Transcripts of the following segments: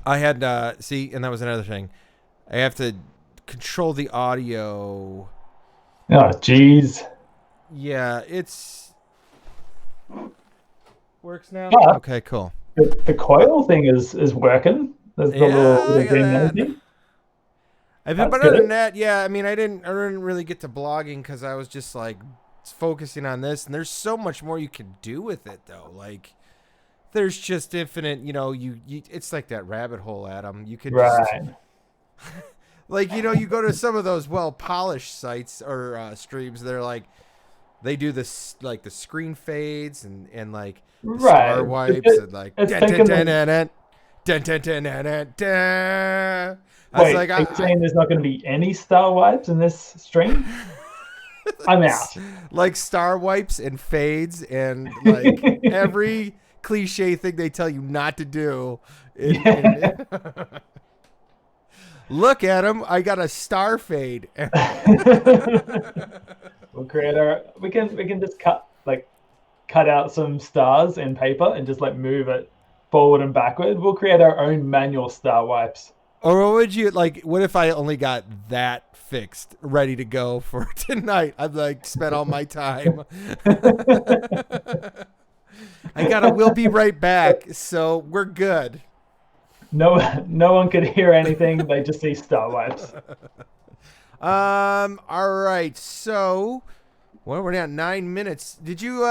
I had see, and that was another thing. I have to control the audio. Oh, jeez. Yeah, it's works now. But Okay, cool. the Uh, coil thing is working. There's the yeah, little look at green that. thing. But That's other good. than that, yeah, I mean, I didn't really get to blogging because I was just like focusing on this, and there's so much more you can do with it, though. Like, there's just infinite, it's like that rabbit hole, Adam. You could just, Right. like, you go to some of those well polished sites or streams. They're like, they do this, like the screen fades and like the star Right. wipes and like, It's dun, dun, taken dun, them. dun, dun, dun, dun, dun, dun, dun, dun. I was Wait, like, are you saying there's not going to be any star wipes in this stream? I'm out. like star wipes and fades and like every cliche thing they tell you not to do. Yeah. Look at him, I got a star fade. We'll create our. We can just cut out some stars in paper and just like move it forward and backward. We'll create our own manual star wipes. Or what would you like? What if I only got that fixed, ready to go for tonight? I'd like spent all my time. I got a. We'll be right back. So we're good. No one could hear anything. They just see star wipes. All right. So, well, we're now at 9 minutes. Did you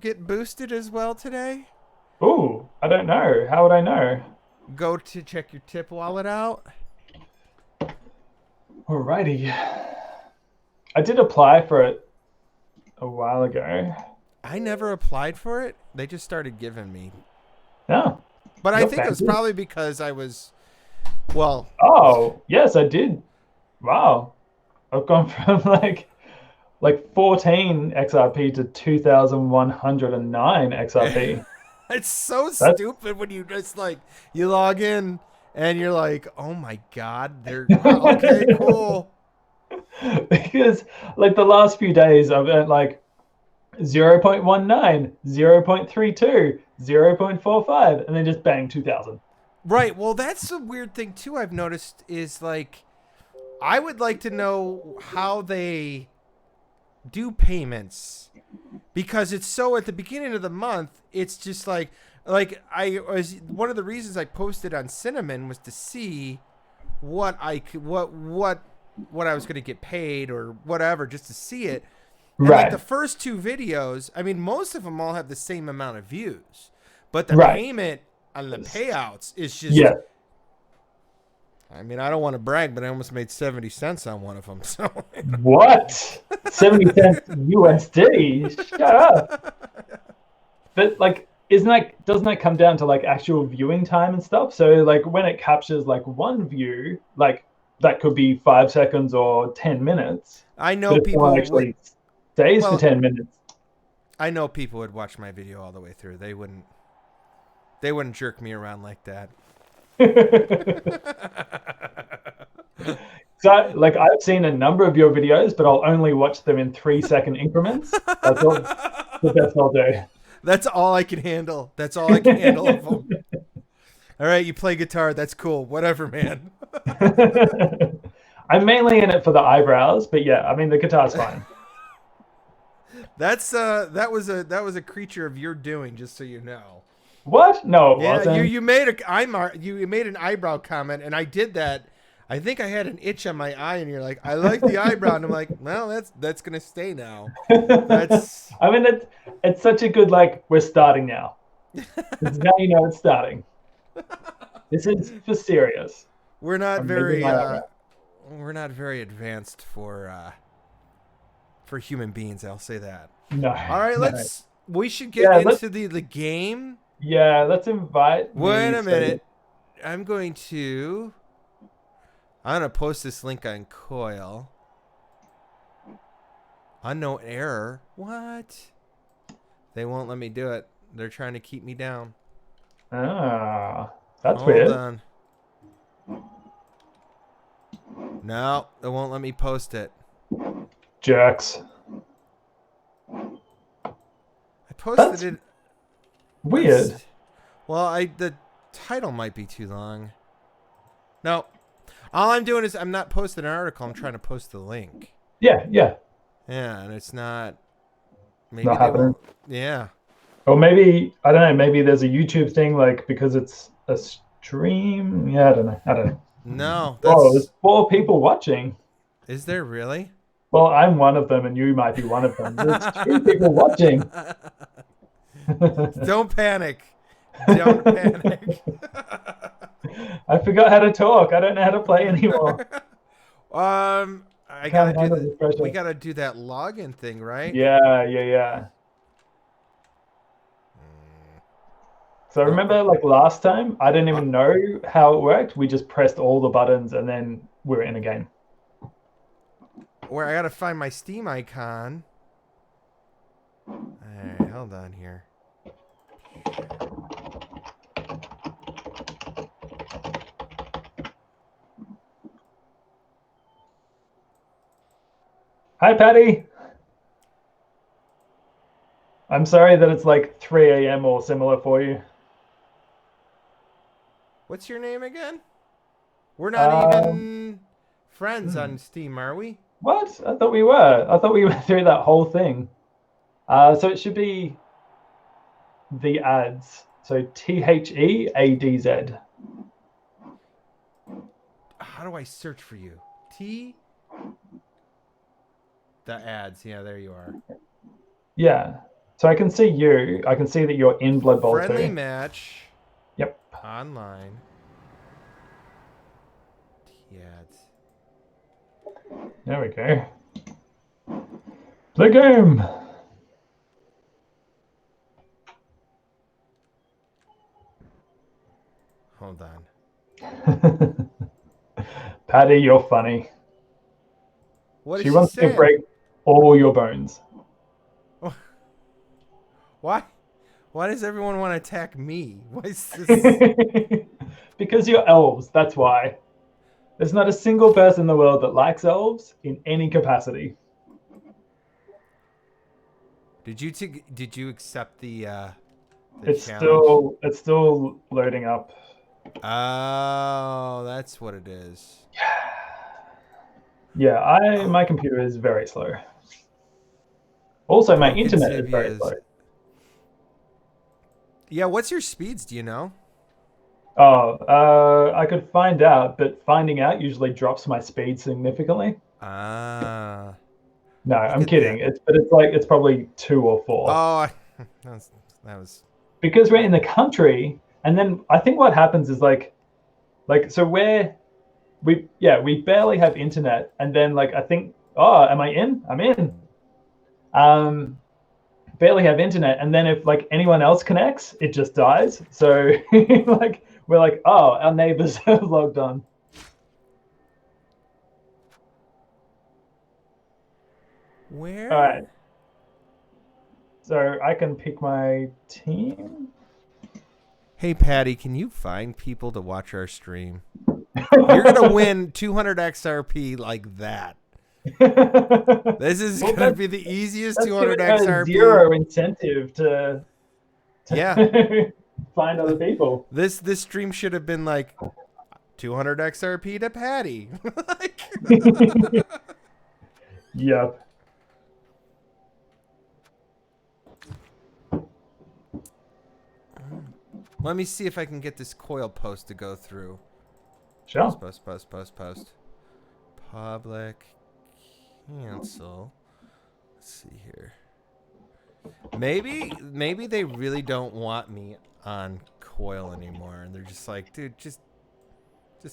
get boosted as well today? Ooh, I don't know. How would I know? Go to check your tip wallet out. Alrighty. I did apply for it a while ago. I never applied for it. They just started giving me. No, But I you're think it was fancy. probably because I was, well, Oh, yes, I did. Wow. I've gone from like 14 XRP to 2,109 XRP. it's so That's stupid when you just like you log in and you're like, oh my god, they're wow, okay, cool. because like the last few days I've earned like 0.19, 0.32, 0.45, and then just bang 2,000. Right. Well, that's the weird thing too. I've noticed is like I would like to know how they do payments because it's so at the beginning of the month. It's just like I was one of the reasons I posted on Cinnamon was to see what I could what I was going to get paid or whatever just to see it. And like the Right, first two videos, I mean, most of them all have the same amount of views, but the right. payment on the payouts is just. Yeah. I mean, I don't want to brag, but I almost made 70 cents on one of them. So What? 70 cents USD? Shut up. But like, doesn't that come down to like actual viewing time and stuff? So like when it captures like one view, like that could be 5 seconds or 10 minutes. I But know if someone people would. actually stays for Well, 10 minutes, I know people would watch my video all the way through. They wouldn't. They wouldn't jerk me around like that. so like I've seen a number of your videos, but I'll only watch them in 3 second increments. That's all. That's all do. That's all I can handle. That's all I can handle of them. All right, you play guitar. That's cool. Whatever, man. I'm mainly in it for the eyebrows, but yeah, I mean the guitar's fine. That was a creature of your doing. Just so you know. What? No, it Yeah, you wasn't. you made you made an eyebrow comment, and I did that. I think I had an itch on my eye, and you're like, I like the eyebrow, and I'm like, well, that's gonna stay now. That's I mean, it's such a good like. We're starting now. It's now you know it's starting. This is for serious. we're not I'm raising very my eyebrow. we're not very advanced for human beings. I'll say that. No, All right, no. we should get Yeah, let's into the game. yeah, let's invite Wait the a study. minute. I'm gonna post this link on Coil. Unknown error. What? They won't let me do it. They're trying to keep me down. Ah, that's Hold weird. on. No, they won't let me post it. Jerks. I posted That's it. weird. Well, the title might be too long. No. All I'm doing is I'm not posting an article. I'm trying to post the link. Yeah, yeah. Yeah, and it's not. Maybe Not they happening. won't. Yeah. Or maybe, I don't know, maybe there's a YouTube thing, like, because it's a stream. Yeah, I don't know. I don't know. No, Whoa, there's that's. 4 people watching. Is there really? Well, I'm one of them, and you might be one of them. There's 2 people watching. Don't panic. Don't panic. I forgot how to talk. I don't know how to play anymore. I Can't gotta do handle that. the pressure. We gotta do that login thing, right? Yeah, yeah, yeah. So remember, like last time, I didn't even know how it worked. We just pressed all the buttons, and then we're in a game. Where I gotta find my Steam icon. Alright, hold on here. Hi, Patty. I'm sorry that it's like 3 a.m. or similar for you. What's your name again? We're not Um, even friends on Steam, are we? what? I thought we were. I thought we went through that whole thing. So it should be the ads. So THEADZ. How do I search for you? The ads. Yeah, there you are. Yeah. So I can see you. I can see that you're in Blood Bowl Friendly 2. match. Yep. Online. Ads. There we go. The game. Hold on. Patty, you're funny. What is She she wants to saying? break all your bones. Why? Why does everyone want to attack me? Why is this? Because you're elves, that's why. There's not a single person in the world that likes elves in any capacity. Did you accept the It's challenge? still loading up. Oh, that's what it is. Yeah, my computer is very slow. Also, my Broken internet is very tibias. slow. Yeah, what's your speeds? Do you know? Oh, I could find out, but finding out usually drops my speed significantly. Ah, No, look I'm at kidding. that. It's probably 2 or 4. Oh, that was. Because we're in the country, and then I think what happens is so we barely have internet, and then like I think, oh, am I in? I'm in. Um, barely have internet, and then if like anyone else connects, it just dies. So like we're like, oh, our neighbors have logged on. All Where? right, so I can pick my team. Hey, Patty, can you find people to watch our stream? You're gonna win 200 XRP like that. This is Well, gonna be the easiest that's 200 giving her XRP. zero incentive to Yeah. find other people. This stream should have been like 200 XRP to Patty. Like, Yep. let me see if I can get this coil post to go through. Sure. Post. Public cancel. Let's see here. Maybe they really don't want me on coil anymore, and they're just like, dude, just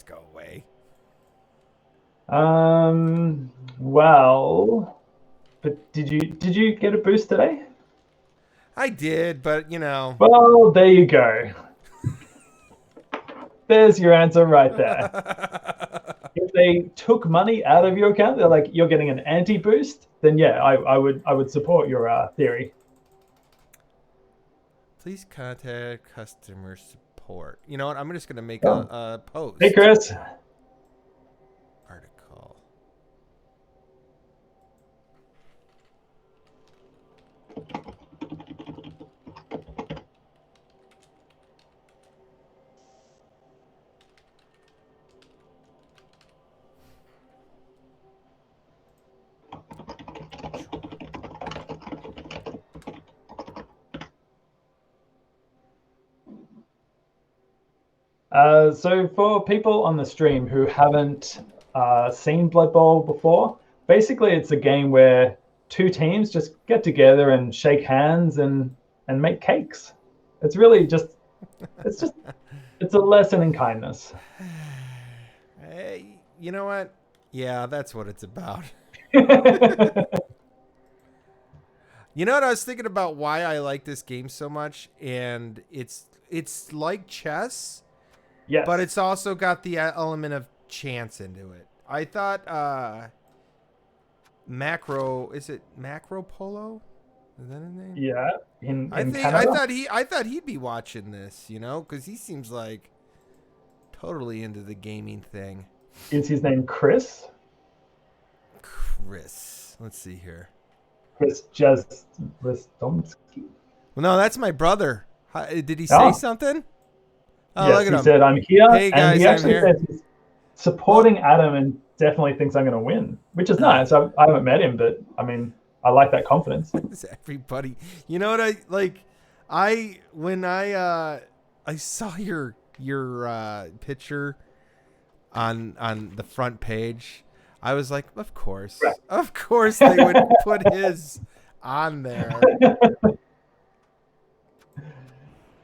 go away. Well, but did you get a boost today? I did, but you know. Well, there you go. There's your answer right there. If they took money out of your account, they're like, you're getting an anti-boost, then yeah, I would support your theory. Please contact customer support. You know what? I'm just gonna make a post. Hey, Chris. Article. So for people on the stream who haven't seen Blood Bowl before, basically it's a game where two teams just get together and shake hands and make cakes. It's really just it's a lesson in kindness. Hey, you know what? Yeah, that's what it's about. You know what I was thinking about why I like this game so much, and it's like chess, Yes. but it's also got the element of chance into it. I thought is it Macro Polo? Is that his name? Yeah, in I Canada. I thought he'd be watching this, because he seems like totally into the gaming thing. Is his name Chris? Chris, let's see here. Chris Jastomski. Well, no, that's my brother. Did he say something? Oh, yes, look at he him. said I'm here, Hey guys, and he actually I'm here. said he's supporting Adam and definitely thinks I'm going to win, which is nice. I haven't met him, but I mean, I like that confidence. Everybody, you know what I like? When I saw your picture on the front page, I was like, of course they would put his on there.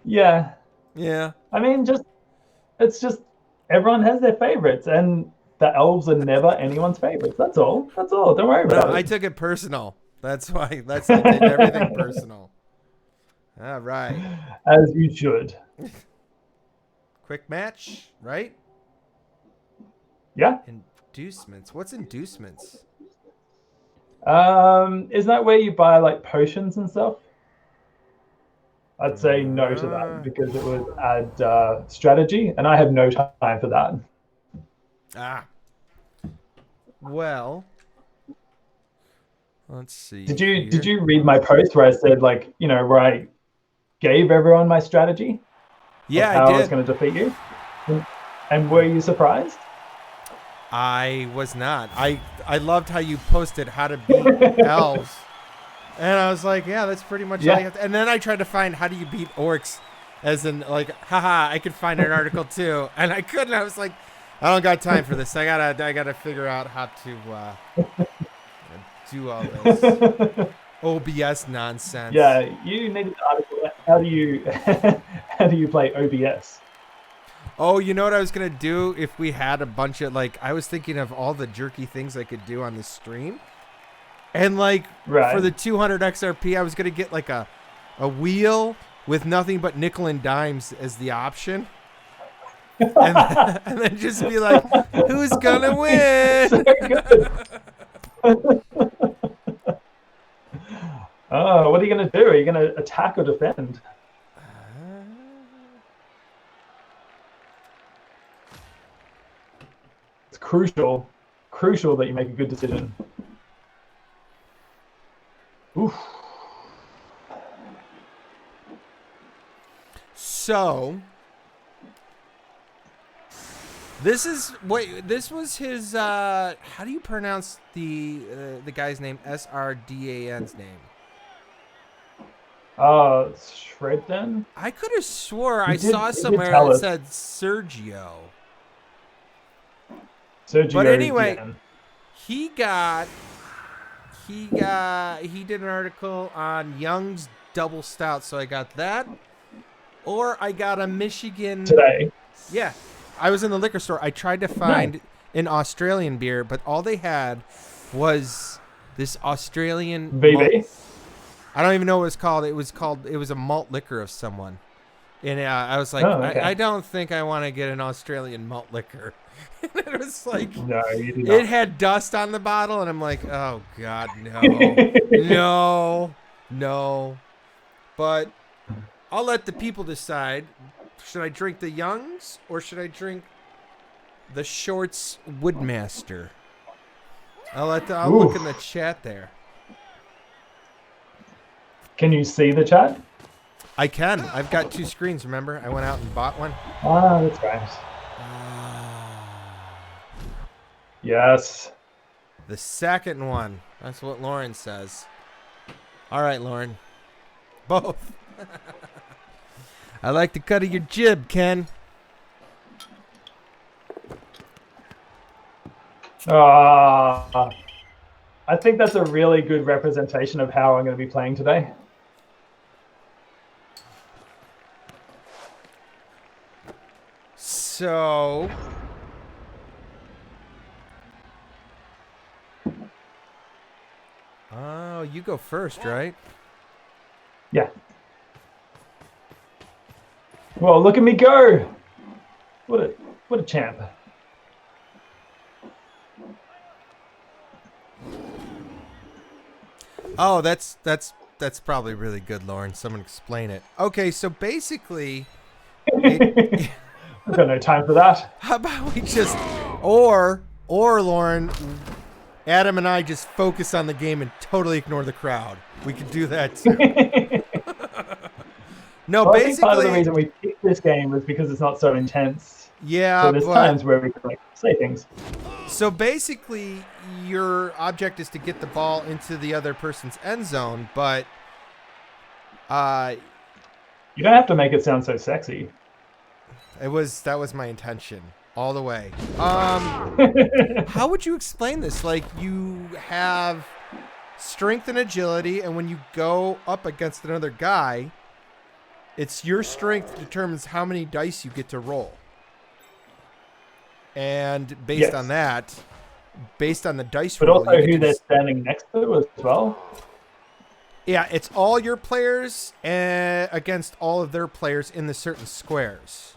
Yeah. I mean, it's just everyone has their favorites, and the elves are never anyone's favorites. That's all. Don't worry about it. I took it personal. That's why. I take everything personal. All right. As you should. Quick match, right? Yeah. Inducements. What's inducements? Isn't that where you buy like potions and stuff? I'd say no to that because it would add strategy, and I have no time for that. Well, let's see. Did you read my post where I said where I gave everyone my strategy? Yeah, how I did. I was going to defeat you. And were you surprised? I was not. I loved how you posted how to beat elves. And I was like, yeah, that's pretty much all you have to. And then I tried to find how do you beat orcs, as in haha, I could find an article too, and I couldn't. I was like, I don't got time for this. I gotta figure out how to do all this OBS nonsense. Yeah, you needed the article. How do you play OBS? Oh, you know what I was gonna do if we had a bunch of I was thinking of all the jerky things I could do on the stream. And for the 200 XRP, I was gonna get a wheel with nothing but nickel and dimes as the option, and then just be like, "Who's gonna win?" So good. Oh, what are you gonna do? Are you gonna attack or defend? It's crucial that you make a good decision. Oof. So this was his how do you pronounce the guy's name? SRDAN's name? Shredden? I could have swore I saw somewhere it said Sergio. But anyway, Dan. he did an article on Young's Double Stout, so I got that. Or I got a Michigan today. Yeah. I was in the liquor store. I tried to find an Australian beer, but all they had was this Australian VB. I don't even know what it was called. It was a malt liquor of someone. And I was like, okay. I don't think I want to get an Australian malt liquor. And it was like, no, you did not. It had dust on the bottle, and I'm like, oh God, no, no. But I'll let the people decide. Should I drink the Youngs or should I drink the Shorts Woodmaster? I'll look in the chat there. Can you see the chat? I can. I've got two screens, remember? I went out and bought one. Ah, that's right. Yes. The second one. That's what Lauren says. All right, Lauren. Both. I like the cut of your jib, Ken. Ah, I think that's a really good representation of how I'm going to be playing today. So, oh, you go first, right? Yeah. Well, look at me go! What a champ. Oh, that's probably really good, Lauren. Someone explain it. Okay, so basically, it. I've got no time for that. How about we just, or Lauren, Adam and I just focus on the game and totally ignore the crowd. We could do that too. No, Well, I think part of the basically, reason we picked this game was because it's not so intense. yeah, So there's but times where we can like say things. so basically, your object is to get the ball into the other person's end zone, but uh, You don't have to make it sound so sexy. that was my intention all the way. How would you explain this? Like you have strength and agility, and when you go up against another guy, it's your strength determines how many dice you get to roll. And based on that, based on the dice but roll, also you get who to they're standing next to as well. yeah, it's all your players against all of their players in the certain squares.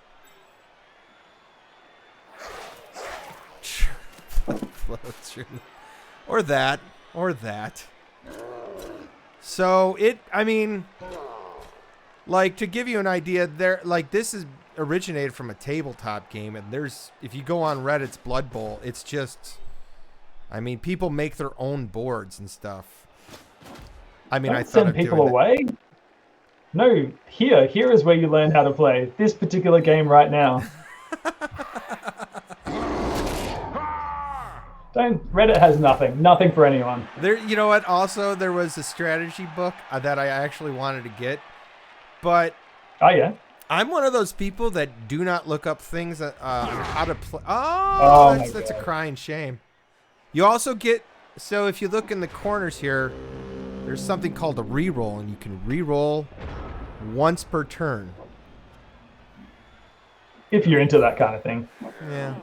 Or that. Or that. So I mean, like to give you an idea, this is originated from a tabletop game, and if you go on Reddit's Blood Bowl, it's just, I mean, people make their own boards and stuff. I mean, Don't I thought send of people doing away. No, here is where you learn how to play this particular game right now. Reddit has nothing for anyone. There, you know what? Also, there was a strategy book that I actually wanted to get, but Oh yeah. I'm one of those people that do not look up things on how to play. Oh my That's a God. crying shame. You also get, so if you look in the corners here, there's something called a reroll, and you can reroll once per turn. If you're into that kind of thing. Yeah.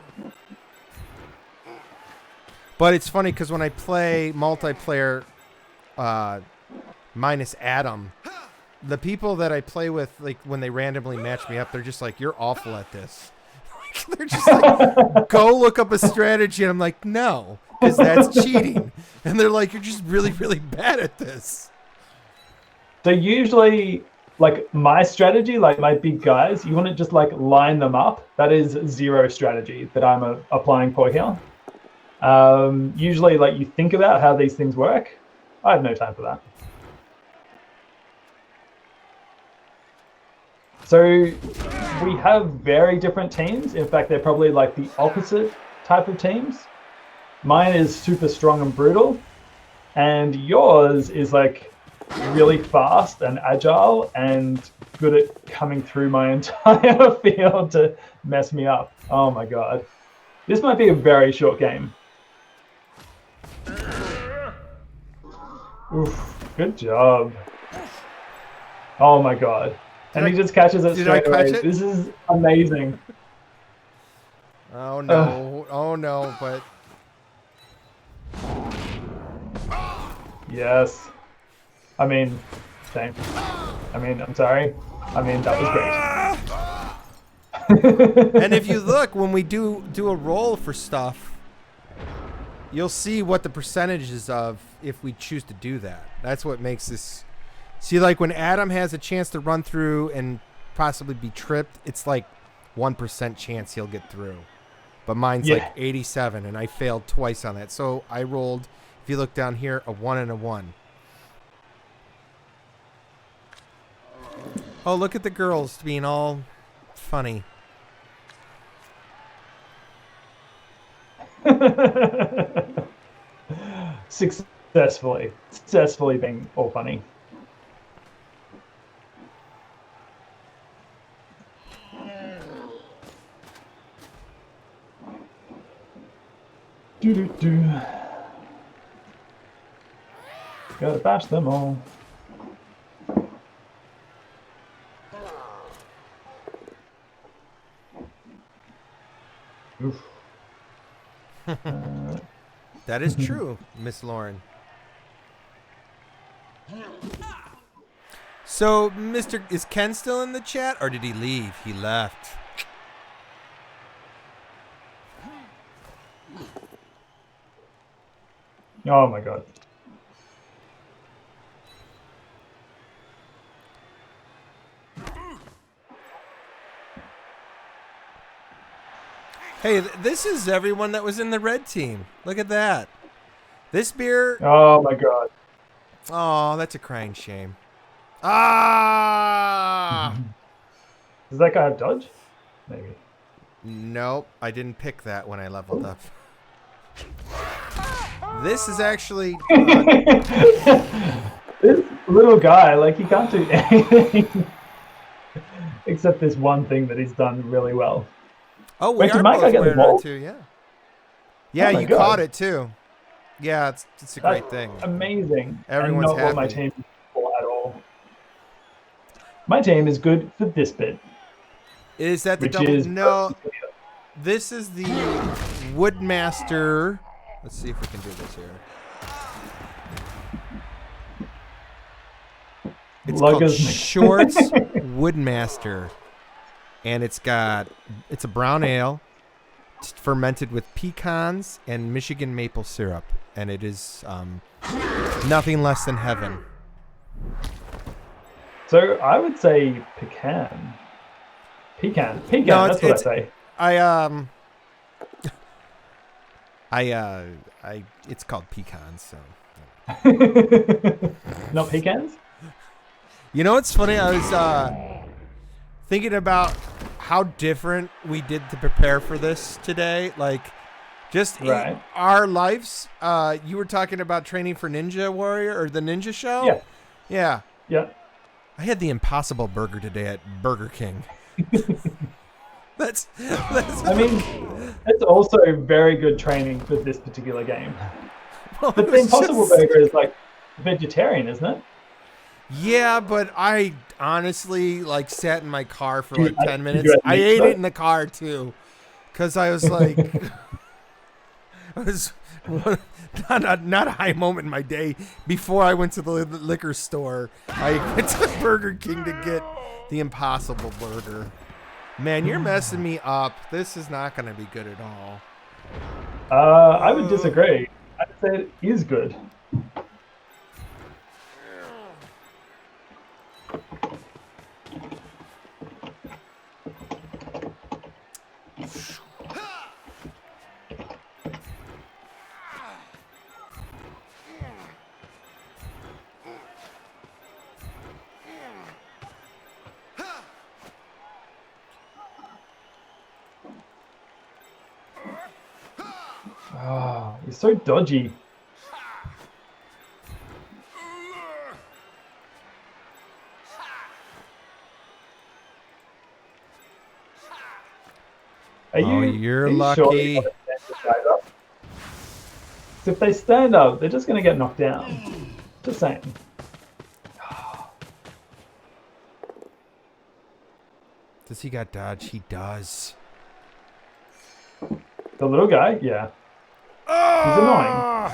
But it's funny because when I play multiplayer minus Adam, the people that I play with, like when they randomly match me up, they're just like, "You're awful at this." They're just like, "Go look up a strategy," and I'm like, "No, because that's cheating." And they're like, "You're just really, really bad at this." So usually, like my strategy, like my big guys, you want to just like line them up. That is zero strategy that I'm applying for here. Usually, like you think about how these things work. I have no time for that. So we have very different teams. In fact, they're probably like the opposite type of teams. Mine is super strong and brutal, and yours is like really fast and agile and good at coming through my entire field to mess me up. Oh my God. This might be a very short game. Oof, good job. Oh my God. And he just catches it straight away. This is amazing. Oh no. Oh no, but yes. I mean, same. I mean, I'm sorry. I mean, that was great. And if you look, when we do a roll for stuff, you'll see what the percentage is of if we choose to do that. That's what makes this. See, like when Adam has a chance to run through and possibly be tripped, it's like 1% chance he'll get through. But mine's like 87, and I failed twice on that. So I rolled, if you look down here, a 1 and a 1. Oh, look at the girls being all funny. Successfully being all funny. Do-do-do. Gotta bash them all. Oof. That is true, Miss Lauren. So, is Ken still in the chat, or did he leave? He left. Oh my god. Hey, this is everyone that was in the red team. Look at that. This beer... Oh my god. Oh, that's a crying shame. Ah! Does that guy have dodge? Maybe. Nope, I didn't pick that when I leveled up. This is actually... This little guy, like, he can't do anything. Except this one thing that he's done really well. Oh, we Wait, are did my both guy get the wearing ball? it too, yeah. Yeah, my you God. caught it too. Yeah, it's a That's great thing. amazing. Everyone's and not what my happy. team is for at all. My team is good for this bit. Is that the Which double? is No, this is the Woodmaster. Let's see if we can do this here. It's called Luggers. Shorts Woodmaster, and it's a brown ale fermented with pecans and Michigan maple syrup, and it is nothing less than heaven. So I would say pecan. Pecan. No, That's what I say. It's called pecans. So, Not pecans? you know what's funny? I was thinking about how different we did to prepare for this today. Like, just Right. in our lives. You were talking about training for Ninja Warrior or the Ninja Show. Yeah. Yeah. Yeah. I had the Impossible Burger today at Burger King. That's I mean, it's also very good training for this particular game. well, But it the was Impossible just- Burger is like vegetarian, isn't it? Yeah, but I honestly sat in my car for Dude, 10 minutes. you had I meat, ate though? it in the car too, because I was like, I was not a high moment in my day. Before I went to the liquor store, I went to Burger King to get the Impossible Burger. Man, you're messing me up. This is not going to be good at all. I would disagree. I'd say it is good. Oh, you're so dodgy. Are Oh, you, you're are you lucky. Sure you wanna stand this guy up? 'Cause if they stand up, they're just going to get knocked down. Just saying. Does he got dodge? He does. The little guy, yeah. He's annoying.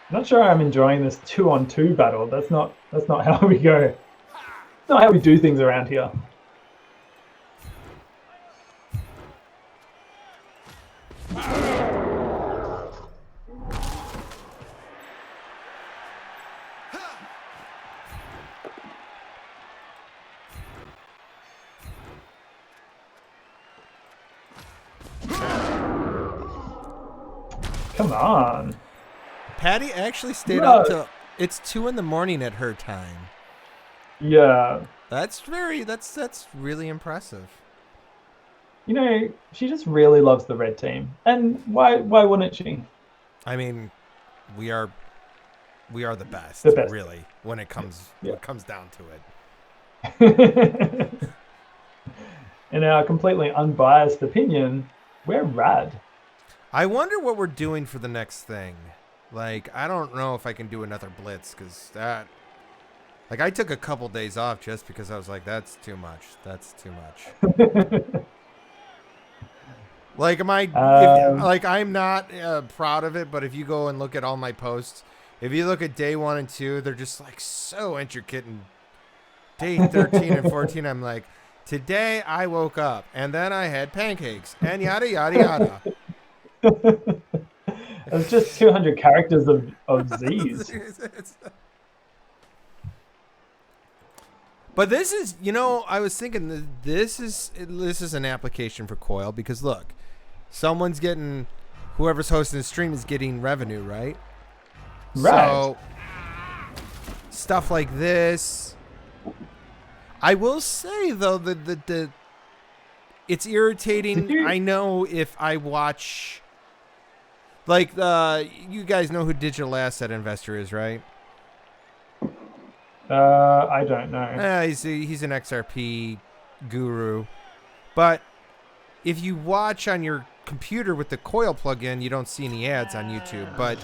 Not sure I'm enjoying this 2-on-2 battle. That's not how we go. That's not how we do things around here. Come on. Patty actually stayed No. up till it's 2 a.m. at her time. Yeah. That's really impressive. You know, she just really loves the red team. And why wouldn't she? I mean, we are the best, The best. really, when it comes Yeah. down to it. In our completely unbiased opinion, we're rad. I wonder what we're doing for the next thing. Like, I don't know if I can do another blitz because that. Like, I took a couple days off just because I was like, that's too much. That's too much. Like, I'm not proud of it, but if you go and look at all my posts, if you look at day 1 and 2, they're just like so intricate. And day 13 and 14, I'm like, today I woke up and then I had pancakes and yada, yada, yada. It's just 200 characters of Z's. But this is, I was thinking that this is an application for Coil because look, whoever's hosting the stream is getting revenue, right? Right. So stuff like this. I will say though that it's irritating. I know if I watch, like, you guys know who Digital Asset Investor is, right? I don't know. He's an XRP guru, but if you watch on your computer with the Coil plugin, you don't see any ads on YouTube. But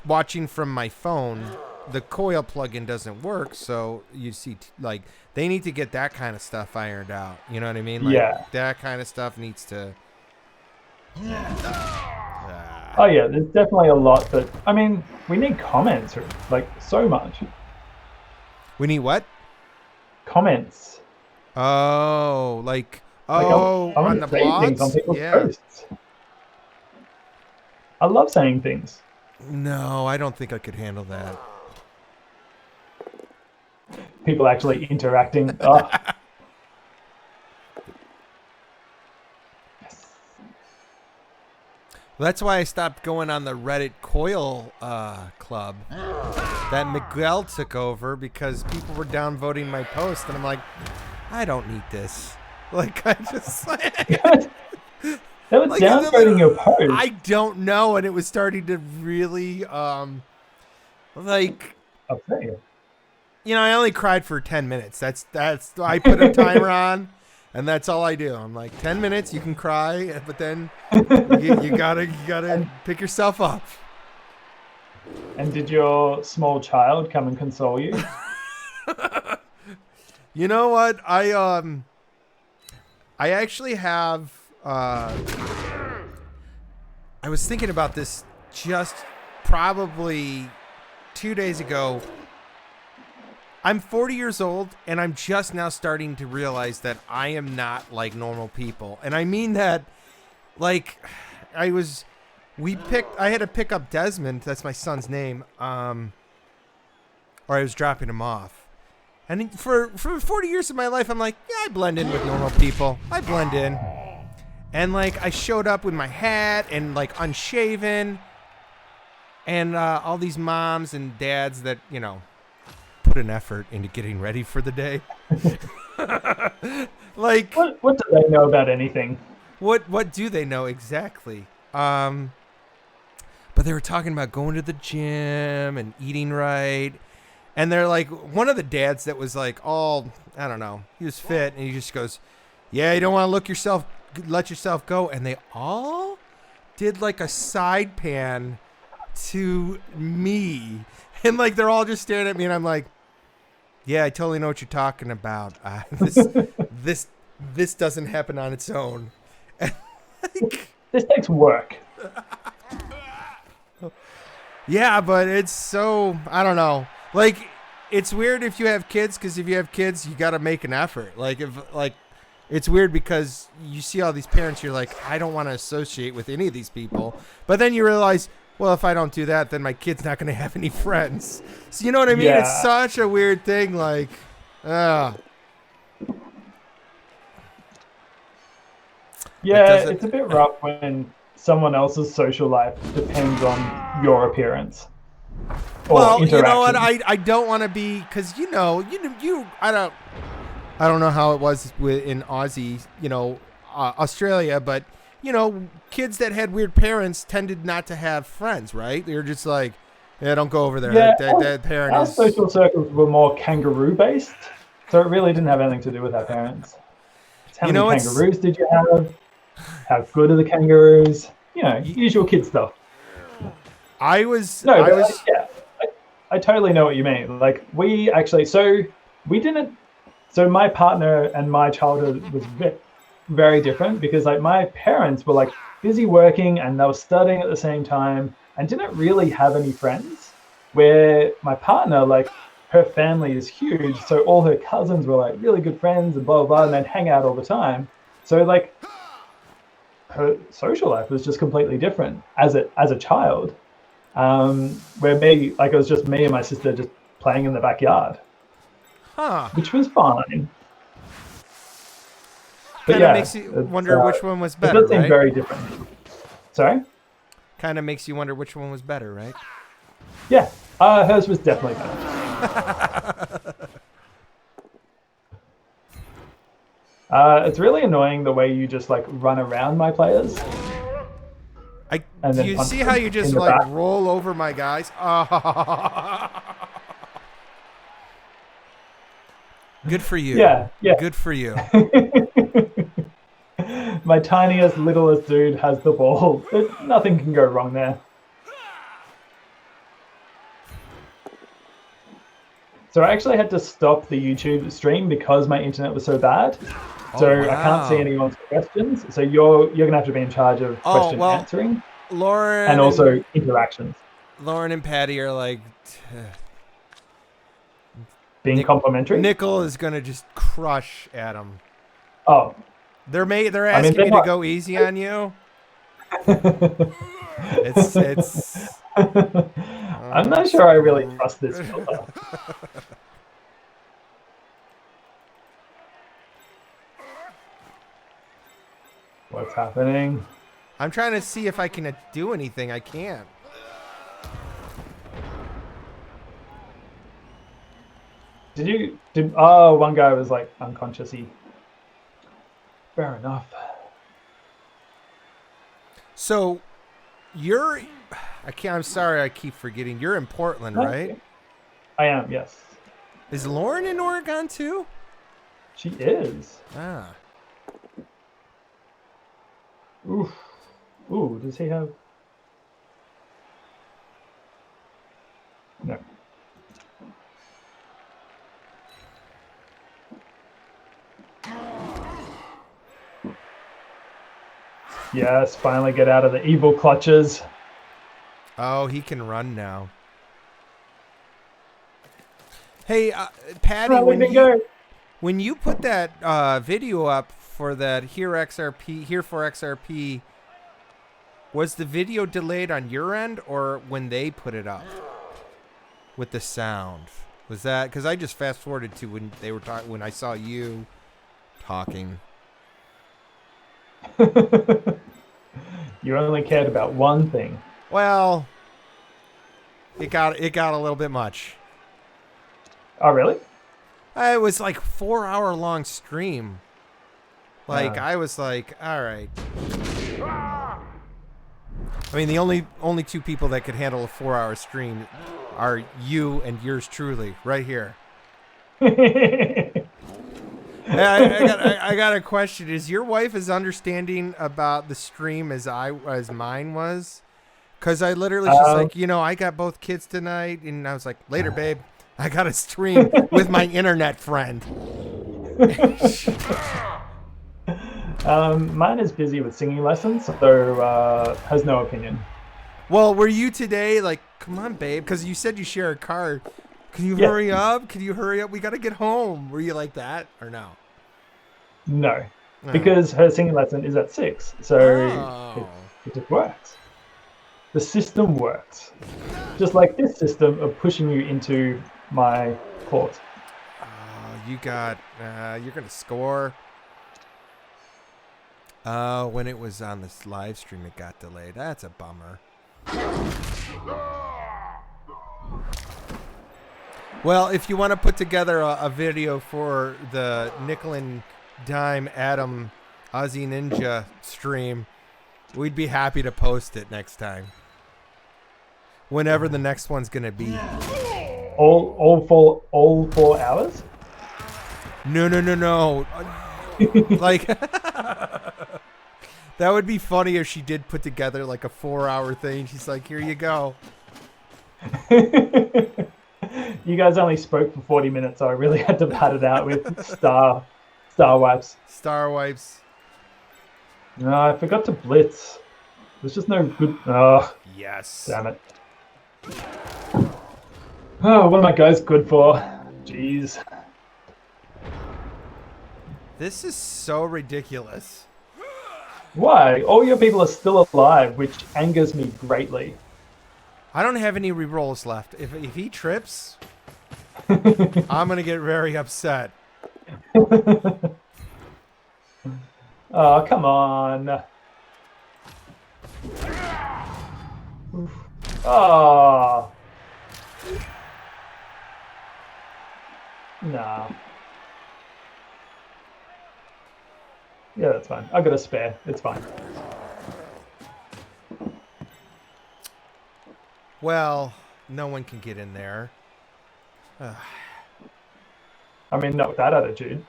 watching from my phone, the Coil plugin doesn't work, so you see, like, they need to get that kind of stuff ironed out. You know what I mean? Like, yeah. That kind of stuff needs to. Oh yeah, there's definitely a lot that. I mean, we need comments, like so much. We need what? Comments. Oh, like I on the say things on blogs? people's Yeah. posts. I love saying things. No, I don't think I could handle that. People actually interacting. Oh. That's why I stopped going on the Reddit Coil club that Miguel took over because people were downvoting my post, and I'm like, I don't need this. Like, I just That was like, downvoting your post. I don't know, and it was starting to really like. Okay. I only cried for 10 minutes. That's I put a timer on. And that's all I do. I'm like, 10 minutes, you can cry, but then you gotta pick yourself up. And did your small child come and console you? You know what? I actually have. I was thinking about this just probably 2 days ago. I'm 40 years old, and I'm just now starting to realize that I am not like normal people. And I mean that, like, I had to pick up Desmond, that's my son's name, or I was dropping him off. And for 40 years of my life, I'm like, yeah, I blend in with normal people. I blend in. And, like, I showed up with my hat and, like, unshaven, and all these moms and dads that, put an effort into getting ready for the day. Like, what do they know about anything? What do they know exactly? But they were talking about going to the gym and eating right, and they're like, one of the dads that was like, all, I don't know, he was fit, and he just goes, yeah, you don't want to let yourself go, and they all did like a side pan to me, and like they're all just staring at me, and I'm like, yeah, I totally know what you're talking about. This doesn't happen on its own. Like, this takes work. Yeah, but it's so, I don't know. Like, it's weird if you have kids, because if you have kids, you got to make an effort. It's weird because you see all these parents, you're like, I don't want to associate with any of these people. But then you realize, well, if I don't do that, then my kid's not going to have any friends. So you know what I mean? Yeah. It's such a weird thing. Like, yeah, it's a bit rough when someone else's social life depends on your appearance. Well, you know what? I don't want to be, because I don't know how it was in Aussie, Australia, but kids that had weird parents tended not to have friends, right? They were just like, yeah, don't go over there. Yeah, that parent our is. social circles were more kangaroo based. So it really didn't have anything to do with our parents. It's how You many know, kangaroos did you have? How good are the kangaroos? Usual kid stuff. I was No, I but was yeah, I totally know what you mean. Like we actually, we didn't. So my partner and my childhood was very different because like my parents were like busy working and they were studying at the same time and didn't really have any friends. Where my partner, like her family is huge, so all her cousins were like really good friends and blah blah blah, and they'd hang out all the time. So like her social life was just completely different as a child. Where like it was just me and my sister just playing in the backyard, huh. which was fine. But Kind of yeah, makes you wonder which one was it better, does seem right? very different. Sorry? Kind of makes you wonder which one was better, right? Yeah, hers was definitely better. It's really annoying the way you just like run around my players. And Do then you punch see them how you just in the like back. roll over my guys? Good for you. Yeah. Good for you. My tiniest, littlest dude has the ball. Nothing can go wrong there. So I actually had to stop the YouTube stream because my internet was so bad. So wow. I can't see anyone's questions. So you're gonna have to be in charge of question answering Lauren and also interactions. Lauren and Patty are like Being complimentary. Nickel is gonna just crush Adam. Oh, They're asking me to go easy on you. It's. I'm not sure I really trust this filter. What's happening? I'm trying to see if I can do anything. I can't. Oh, one guy was like unconscious-y. Fair enough. So, I'm sorry, I keep forgetting. You're in Portland, right? I am, yes. Is Lauren in Oregon too? She is. Ah. Oof. Ooh, does he have... No. Yes, finally get out of the evil clutches. Oh, he can run now. Hey, Patty, when you put that video up for that here for XRP, was the video delayed on your end or when they put it up with the sound? Was that because I just fast forwarded to when they were talking when I saw you talking? You only cared about one thing. Well, it got a little bit much. Oh, really? It was like 4-hour long stream. Like I was like, all right. I mean, the only two people that could handle a 4-hour stream are you and yours truly, right here. I got a question. Is your wife as understanding about the stream as mine was? Because I literally just like, I got both kids tonight, and I was like, later, babe. I got a stream with my internet friend. Mine is busy with singing lessons, so has no opinion. Well, were you today like, come on, babe? Because you said you share a car. Can you hurry up? Can you hurry up? We got to get home. Were you like that or no? No, because her singing lesson is at 6, so it just works. The system works. Just like this system of pushing you into my court. You're going to score. When it was on this live stream, it got delayed. That's a bummer. Well, if you want to put together a video for the NickelNDime Adam AussieNinja stream, we'd be happy to post it next time. Whenever the next one's going to be. All 4 hours? No, no, no, no. Like, that would be funny if she did put together like a 4-hour thing. She's like, here you go. You guys only spoke for 40 minutes, so I really had to pad it out with star wipes. Star wipes. No, I forgot to blitz. There's just no good. Oh, Yes. damn it. Oh, what am I guys good for? Jeez. This is so ridiculous. Why? All your people are still alive, which angers me greatly. I don't have any rerolls left. If he trips, I'm gonna get very upset. Oh, come on. Oh. Nah. Yeah, that's fine. I got a spare. It's fine. Well, no one can get in there. I mean, not with that attitude.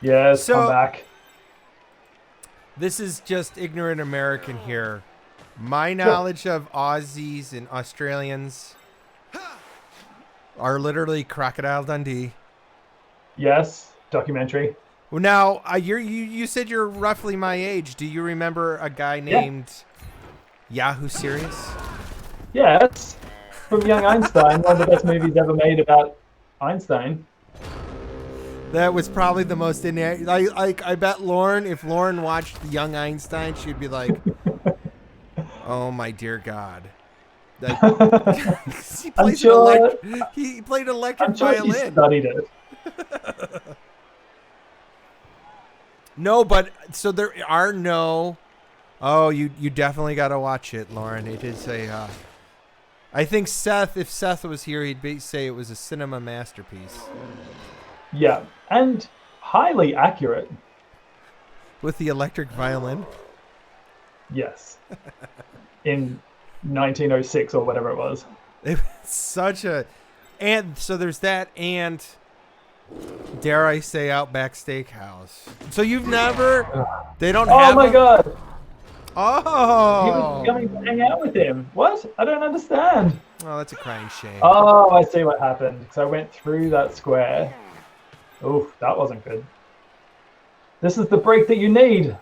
Yes, come back. This is just ignorant American here. My knowledge of Aussies and Australians are literally Crocodile Dundee. Yes, documentary. Well, now you said you're roughly my age. Do you remember a guy named Yahoo Serious? Yes, from Young Einstein, one of the best movies ever made about Einstein. That was probably the most I bet Lauren, if Lauren watched Young Einstein, she'd be like, "Oh my dear God!" Like, he plays he played electric violin. He studied it. No, but so there are no. Oh, you definitely got to watch it, Lauren. It is a. I think Seth, if Seth was here, he'd say it was a cinema masterpiece. Yeah, and highly accurate. With the electric violin? Yes. In 1906 or whatever it was. It was such a... And so there's that, and dare I say Outback Steakhouse. So you've never... They don't have... Oh my God! Oh! He was coming to hang out with him. What? I don't understand. Oh, that's a crying shame. Oh, I see what happened. Because I went through that square. Oof, that wasn't good. This is the break that you need.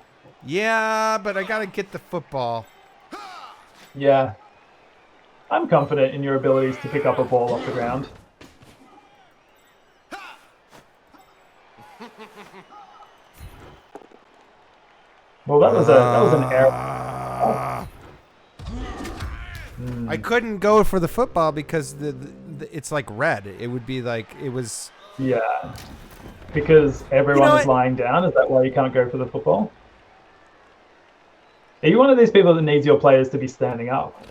Yeah, but I gotta get the football. Yeah. I'm confident in your abilities to pick up a ball off the ground. Well, that was an error. I couldn't go for the football because it's like red. It would be like it was. Yeah, because everyone is lying down. Is that why you can't go for the football? Are you one of these people that needs your players to be standing up?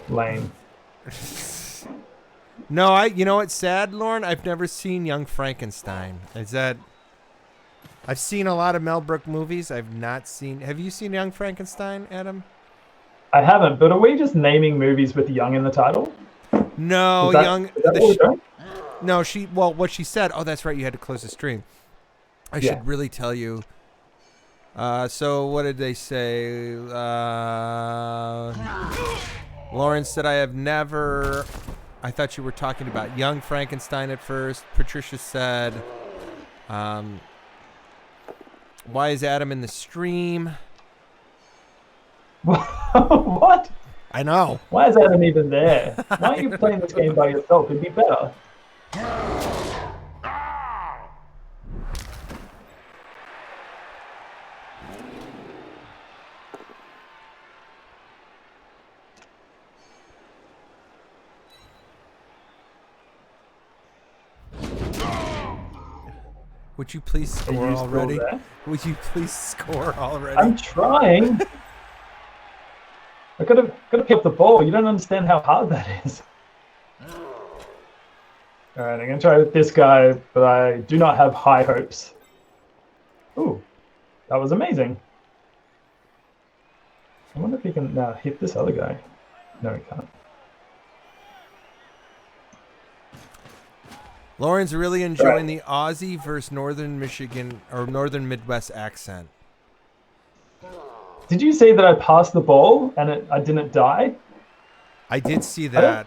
Lame. No, you know what's sad, Lauren? I've never seen Young Frankenstein. I've seen a lot of Mel Brooks movies. I've not seen... Have you seen Young Frankenstein, Adam? I haven't, but are we just naming movies with young in the title? No, Young... No, what she said... Oh, that's right, you had to close the stream. I should really tell you... so what did they say? Lauren said, I have never... I thought you were talking about Young Frankenstein at first. Patricia said, why is Adam in the stream? What? I know. Why is Adam even there? Why are you playing this game by yourself? It'd be better. Would you please score already? Would you please score already? I'm trying. I gotta pick up the ball. You don't understand how hard that is. Alright, I'm gonna try with this guy, but I do not have high hopes. Ooh, that was amazing. I wonder if he can now hit this other guy. No, he can't. Lauren's really enjoying the Aussie versus Northern Michigan or Northern Midwest accent. Did you see that I passed the ball and I didn't die? I did see that.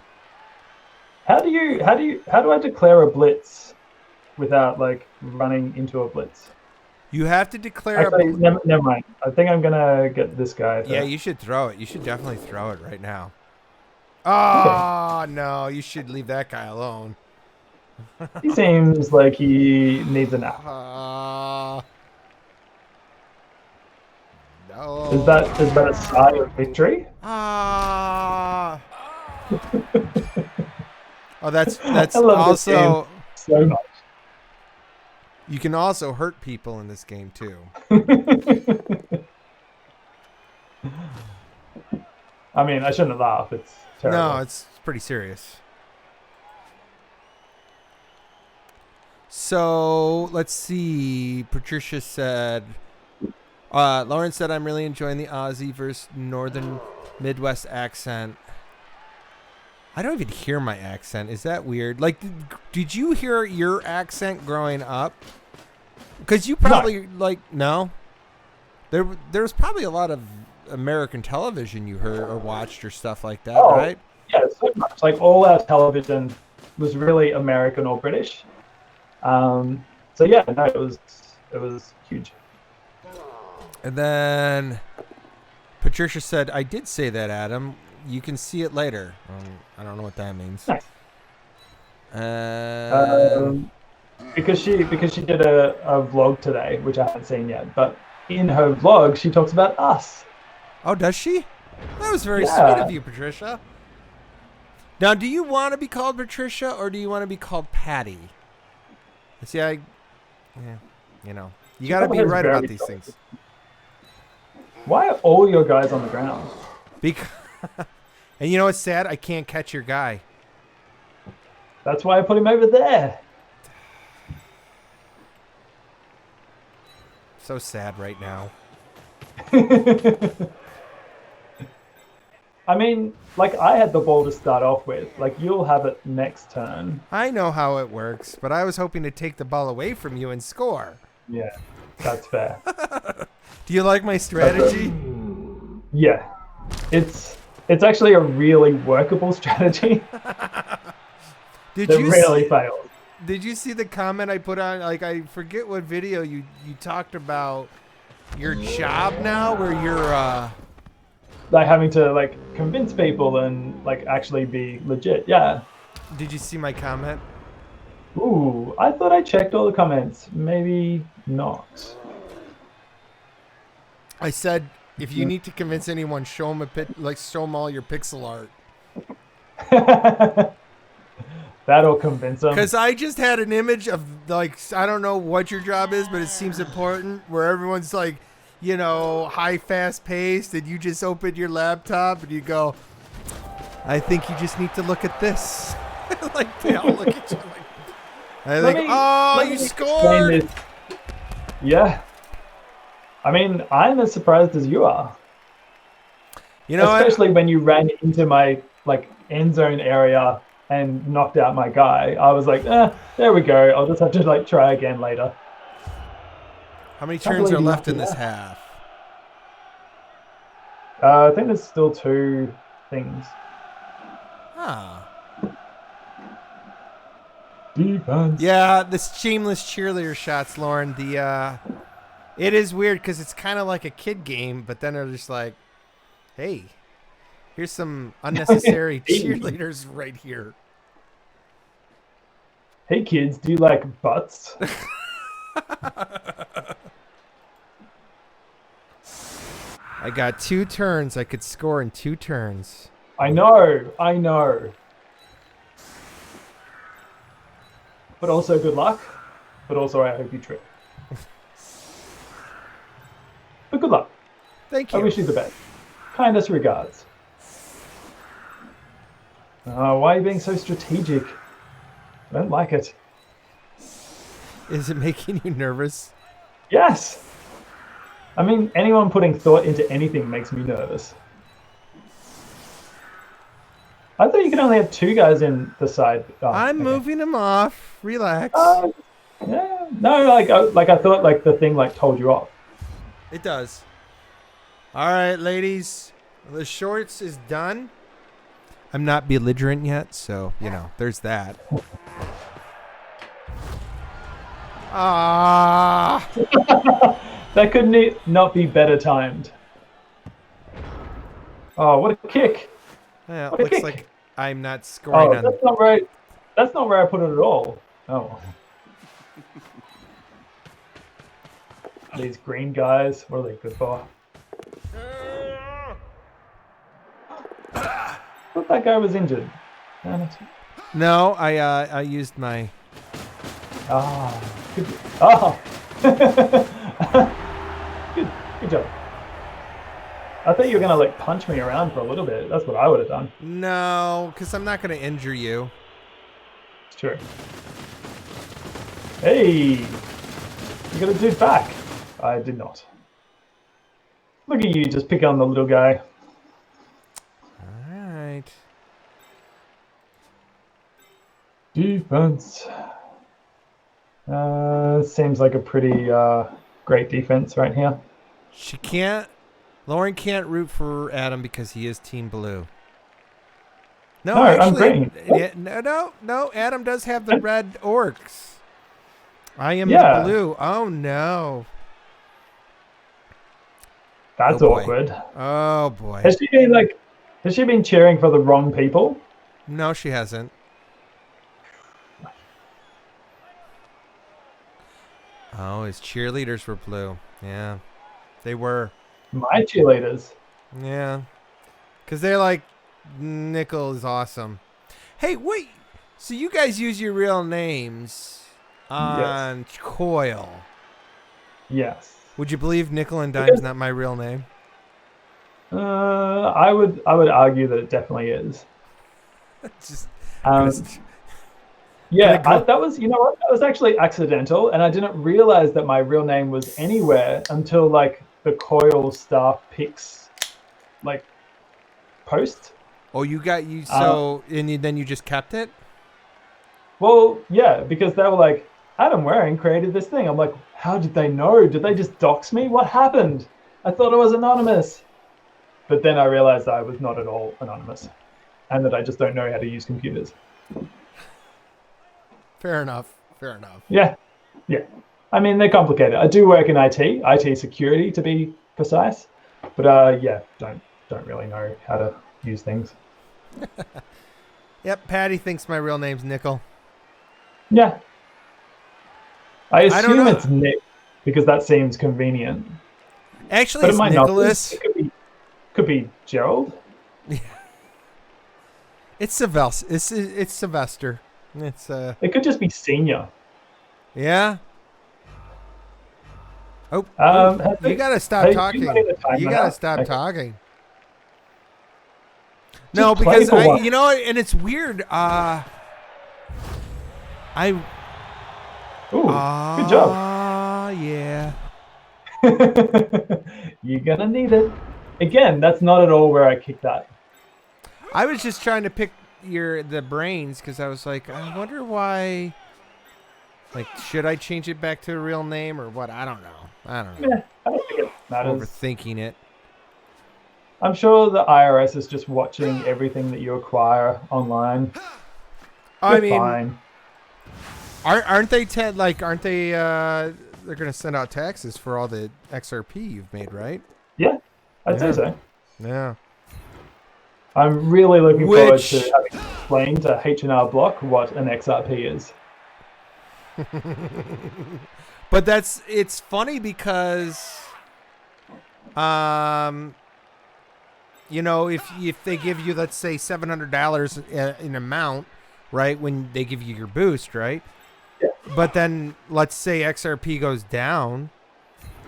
How do I declare a blitz without like running into a blitz? You have to declare. Actually, never mind. I think I'm gonna get this guy. Yeah, you should throw it. You should definitely throw it right now. Oh no, you should leave that guy alone. He seems like he needs a nap. No. Is that a sigh of victory? Oh, that's I love also this game so much. You can also hurt people in this game too. I mean, I shouldn't laugh. It's terrible. No, it's pretty serious. So let's see. Patricia said, Lauren said, I'm really enjoying the Aussie versus Northern Midwest accent. I don't even hear my accent. Is that weird? Like, did you hear your accent growing up? Because you probably, no? There was probably a lot of American television you heard or watched or stuff like that, right? Yeah, so much. Like, all our television was really American or British. So yeah, no, it was huge. And then Patricia said, I did say that, Adam. You can see it later. I don't know what that means. Nice. Because she did a vlog today, which I haven't seen yet. But in her vlog, she talks about us. Oh, does she? That was very sweet of you, Patricia. Now, do you want to be called Patricia or do you want to be called Patty? See, you got to be right about these things. Why are all your guys on the ground? Because, and you know what's sad? I can't catch your guy. That's why I put him over there. So sad right now. I mean, like, I had the ball to start off with. Like, you'll have it next turn. I know how it works, but I was hoping to take the ball away from you and score. Yeah, that's fair. Do you like my strategy? Yeah. It's actually a really workable strategy. It really failed. Did you see the comment I put on? Like, I forget what video you talked about your job now, where you're like having to like convince people and like actually be legit. Yeah. Did you see my comment? Ooh, I thought I checked all the comments. Maybe not. I said, if you need to convince anyone, show them all your pixel art. That'll convince them. Because I just had an image of, like, I don't know what your job is, but it seems important, where everyone's like, you know, high, fast paced, and you just open your laptop and you go, I think you just need to look at this. Like, they all look at you like, I think, you scored. Yeah. I mean, I'm as surprised as you are. You know, especially when you ran into my like end zone area and knocked out my guy. I was like, there we go. I'll just have to like try again later. How many turns are left in this half? I think there's still 2 things. Defense. Yeah, this shameless cheerleader shots, Lauren. It is weird because it's kind of like a kid game, but then they're just like, hey, here's some unnecessary cheerleaders right here. Hey kids, do you like butts? I got 2 turns. I could score in 2 turns. I know. But also good luck. But also I hope you trip. But good luck. Thank you. I wish you the best. Kindest regards. Why are you being so strategic? I don't like it. Is it making you nervous? Yes. I mean, anyone putting thought into anything makes me nervous. I thought you could only have 2 guys in the side. Oh, I'm okay. moving him off. Relax. Yeah. No, like I thought like the thing like told you off. It does. All right, ladies. The shorts is done. I'm not belligerent yet, so, there's that. Ah. That could not be better timed. Oh, what a kick! Yeah, What it a looks kick. like I'm not scoring on. That's not right. That's not where I put it at all. Oh. These green guys, what are they good for? I thought that guy was injured. No, I used my. Good. Oh. Good job. I thought you were gonna like punch me around for a little bit. That's what I would have done. No, because I'm not going to injure you. It's true. Hey, you got a dude back. I did not. Look at you, just pick on the little guy. All right. Defense. Seems like a pretty great defense right here. Lauren can't root for Adam because he is Team Blue. No, No, actually, I'm green. Yeah, no. Adam does have the red orcs. I am Yeah. the blue. Oh no. That's Oh, boy. awkward. Oh boy. Has she been cheering for the wrong people? No, she hasn't. Oh, his cheerleaders were blue. Yeah, they were. My cheerleaders. Yeah, because they're like, Nickel is awesome. Hey, wait. So you guys use your real names on Coil? Yes. Would you believe NickelNDime's not my real name? I would argue that it definitely is. Just. Yeah, that was, you know what? That was actually accidental, and I didn't realize that my real name was anywhere until like the Coil staff picks, like, post. Oh, you got you so, and then you just kept it? Well, yeah, because they were like, Adam Waring created this thing. I'm like, how did they know? Did they just dox me? What happened? I thought I was anonymous. But then I realized I was not at all anonymous, and that I just don't know how to use computers. Fair enough. Yeah. I mean, they're complicated. I do work in IT security to be precise, but yeah, don't really know how to use things. Yep, Patty thinks my real name's Nickel. Yeah. I don't assume know. it's Nick because that seems convenient. Actually, But it it's might not be. Nicholas. It could be Gerald. It's Sylvester. It's Sylvester. It could just be Senior. Yeah. Oh, you gotta stop talking. You gotta stop talking. No, because you know, and it's weird. Ooh, good job. Yeah. You're gonna need it. Again, that's not at all where I kicked that. I was just trying to pick the brains because I was like, I wonder why. Like, should I change it back to a real name or what? I don't know. Yeah, I don't think it matters. Overthinking it. I'm sure the IRS is just watching everything that you acquire online. I You're mean, fine. aren't they they're gonna send out taxes for all the XRP you've made, right? Yeah, I'd say so. Yeah. I'm really looking forward to having explained to H&R Block what an XRP is. But it's funny because you know, if they give you, let's say, $700 in amount, right, when they give you your boost, right? Yeah. But then let's say XRP goes down.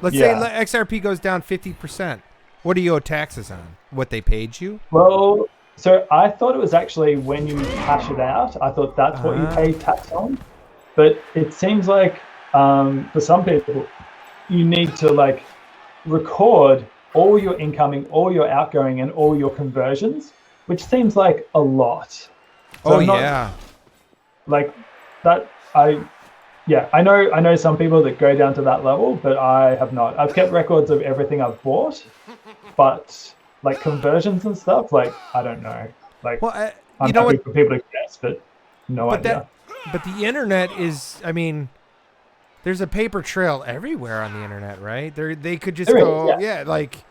Let's say XRP goes down 50%. What do you owe taxes on? What they paid you? Well, so I thought it was actually when you cash it out. I thought that's what you pay tax on. But it seems like for some people, you need to record all your incoming, all your outgoing, and all your conversions which seems like a lot. So Oh I'm not, yeah. like that. I know some people that go down to that level, but I have not. I've kept records of everything I've bought, but like conversions and stuff, like I don't know. Like Well, you I'm know happy what? for people to guess, but no But idea. but the internet is. I mean, there's a paper trail everywhere on the internet, right? They could just There is, go, yeah. yeah, like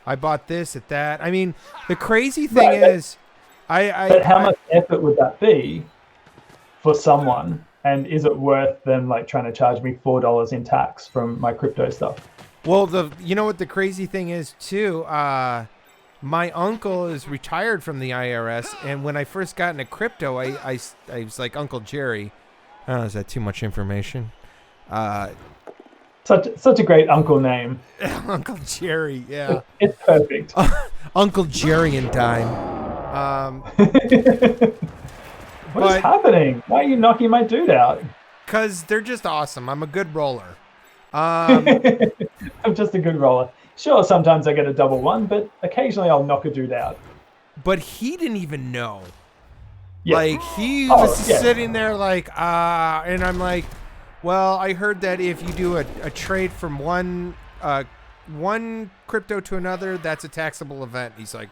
I bought this at that. I mean, the crazy thing Right, is, but how I much effort would that be for someone? And is it worth them like trying to charge me $4 in tax from my crypto stuff? well, you know what the crazy thing is too. My uncle is retired from the IRS, and when I first got into crypto, I was like Uncle Jerry. I don't know, is that too much information? Such a great uncle name. Uncle Jerry, yeah. It's perfect. Uncle Jerry and Dime. What is happening? Why are you knocking my dude out? Because they're just awesome. I'm a good roller. I'm just a good roller. Sure, sometimes I get a double one, but occasionally I'll knock a dude out. But he didn't even know. Yeah. Like, he Oh, was yeah. sitting there like, and I'm like, well, I heard that if you do a trade from one crypto to another, that's a taxable event. He's like,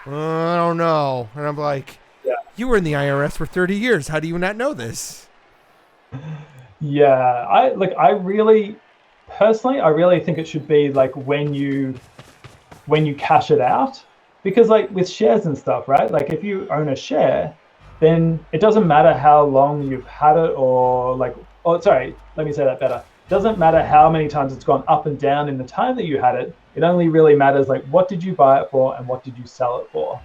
I don't know. And I'm like, Yeah. you were in the IRS for 30 years. How do you not know this? Yeah, I really think it should be like when you cash it out, because like with shares and stuff, right? Like if you own a share, then it doesn't matter how long you've had it, or like, oh, sorry, let me say that better. It doesn't matter how many times it's gone up and down in the time that you had it. It only really matters like what did you buy it for and what did you sell it for.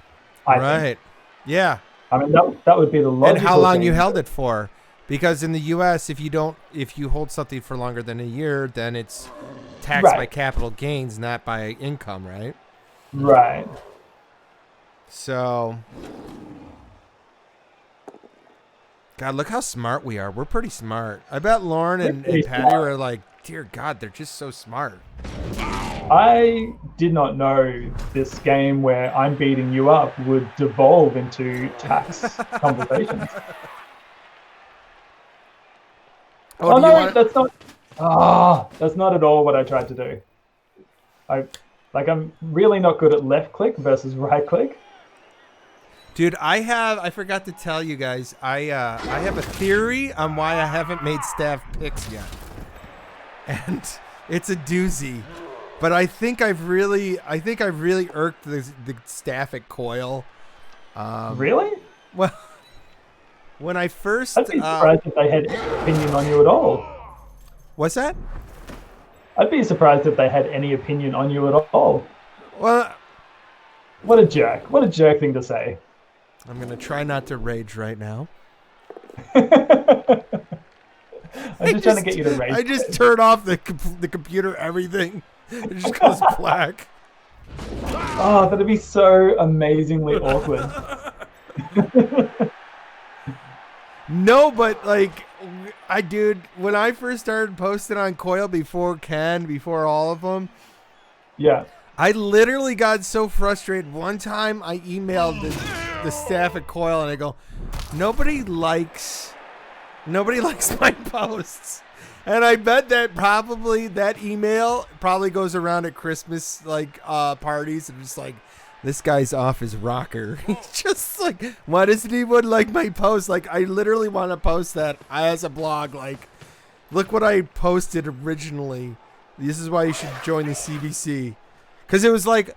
I think. Yeah. I mean that would be the logical And how long you thing. held it for. Because in the US, if you hold something for longer than a year, then it's taxed by capital gains, not by income, right? Right. So, God, look how smart we are. We're pretty smart. I bet Lauren and Patty were like, dear God, they're just so smart. I did not know this game where I'm beating you up would devolve into tax conversations. Oh no, that's not. That's not at all what I tried to do. I'm really not good at left click versus right click. Dude, I forgot to tell you guys, I have a theory on why I haven't made staff picks yet. And it's a doozy. But I think I've really irked the staff at Coil. Really? Well, when I first I'd be surprised if they had any opinion on you at all. What's that? I'd be surprised if they had any opinion on you at all. Well, what a jerk. What a jerk thing to say. I'm going to try not to rage right now. I'm just trying to get you to rage. I just turn off the computer, everything. It just goes black. Oh, that'd be so amazingly awkward. No, but like, dude, when I first started posting on Coil before all of them, yeah, I literally got so frustrated. One time I emailed the staff at Coil and I go, nobody likes my posts. And I bet that probably that email probably goes around at Christmas parties and just like, this guy's off his rocker. He's just like, why doesn't anyone like my post? Like, I literally want to post that as a blog. Like, look what I posted originally. This is why you should join the CBC. Because it was like,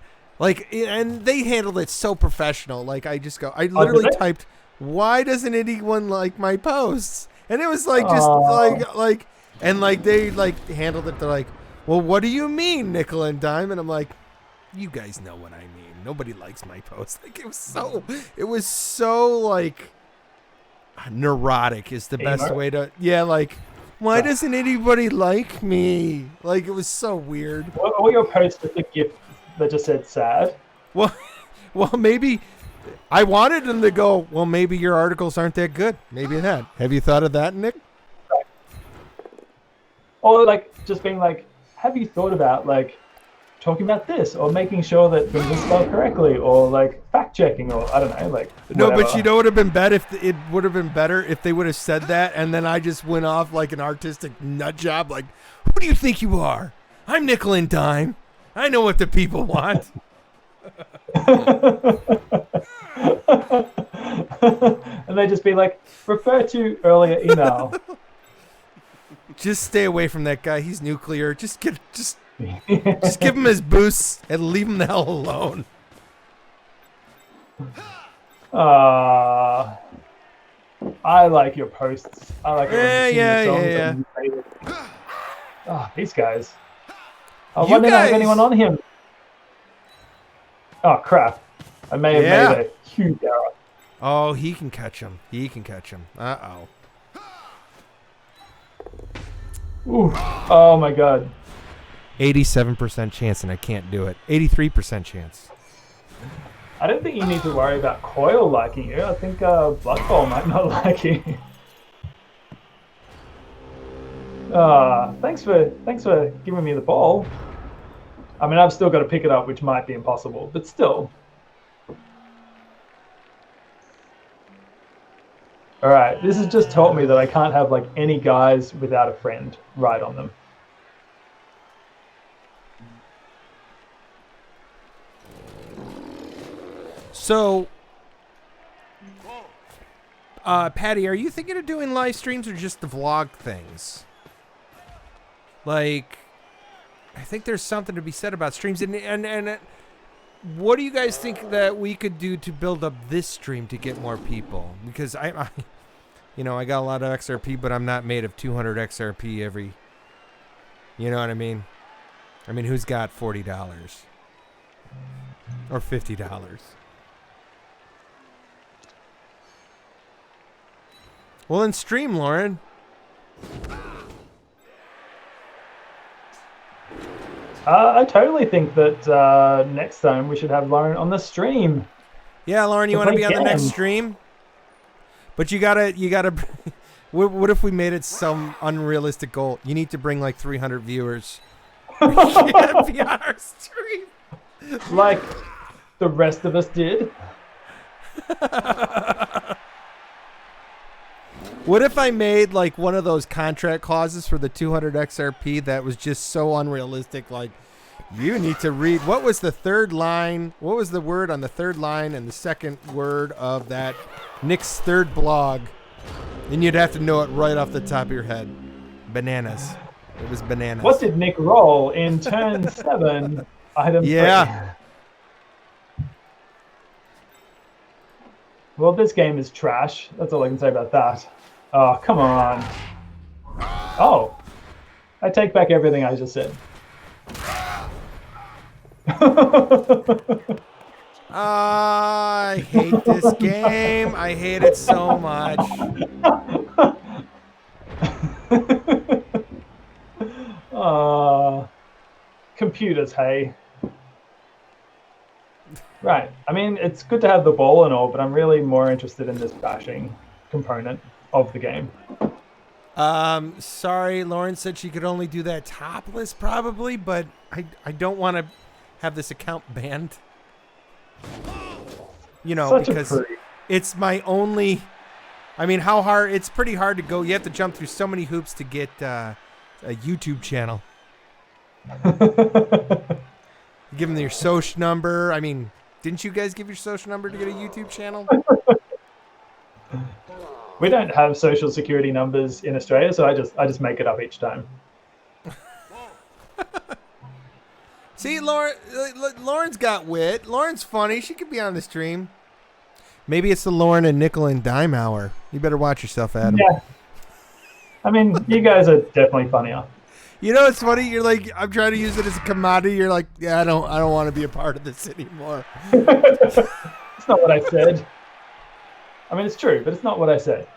and they handled it so professional. Like, I literally typed, why doesn't anyone like my posts? And it was like, just and like they like handled it. They're like, well, what do you mean, NickelNDime? And I'm like, you guys know what I mean. Nobody likes my posts. Like, it was so like neurotic is the best way to, like, why doesn't anybody like me? Like, it was so weird. All your posts with the gift that just said sad. Well, maybe I wanted them to go, well, maybe your articles aren't that good. Maybe that. Have you thought of that, Nick? Or like just being like, have you thought about like talking about this, or making sure that things are spelled correctly, or like fact checking, or I don't know, like No, whatever. but you know what would have been better if it would have been better if they would have said that, and then I just went off like an artistic nut job. Like, who do you think you are? I'm NickelNDime. I know what the people want. And they just be like, refer to earlier email. Just stay away from that guy. He's nuclear. Just give him his boosts and leave him the hell alone. I like your posts. I like it when you sing the songs yeah. and you say it. Oh, these guys. I You wonder if I have guys- anyone on him. Oh crap! I may have made a huge error. Oh, he can catch him. He can catch him. Uh-oh. Ooh. Oh my god. 87% chance, and I can't do it. 83% chance. I don't think you need to worry about Coil liking you. I think Blood Bowl might not like you. Thanks for giving me the ball. I mean, I've still got to pick it up, which might be impossible, but still. All right, this has just taught me that I can't have like any guys without a friend ride on them. So, Patty, are you thinking of doing live streams or just the vlog things? Like, I think there's something to be said about streams. And what do you guys think that we could do to build up this stream to get more people? Because I got a lot of XRP, but I'm not made of 200 XRP every. You know what I mean? I mean, who's got $40 or $50? Well, then stream, Lauren. I totally think that next time we should have Lauren on the stream. Yeah, Lauren, you want to be on the next games. stream? But you gotta. What if we made it some unrealistic goal? You need to bring like 300 viewers. We can't be on our stream. Like the rest of us did. What if I made like one of those contract clauses for the 200 XRP that was just so unrealistic? Like, you need to read. What was the third line? What was the word on the third line and the second word of that Nick's third blog? And you'd have to know it right off the top of your head. Bananas. It was bananas. What did Nick roll in turn 7, item 3? Yeah. Well, this game is trash. That's all I can say about that. Oh, come on. Oh. I take back everything I just said. I hate this game. I hate it so much. Computers, hey. Right. I mean, it's good to have the ball and all, but I'm really more interested in this bashing component of the game. Sorry, Lauren said she could only do that topless probably, but I don't want to have this account banned. You know, Such because a creep. it's my only. I mean, how hard? It's pretty hard to go. You have to jump through so many hoops to get a YouTube channel. Give them your social number. I mean, didn't you guys give your social number to get a YouTube channel? We don't have social security numbers in Australia, so I just make it up each time. See, Lauren's got wit. Lauren's funny. She could be on the stream. Maybe it's the Lauren and NickelNDime hour. You better watch yourself, Adam. Yeah. I mean, you guys are definitely funnier. You know, it's funny. You're like, I'm trying to use it as a commodity. You're like, yeah, I don't want to be a part of this anymore. It's not what I said. I mean, it's true, but it's not what I said.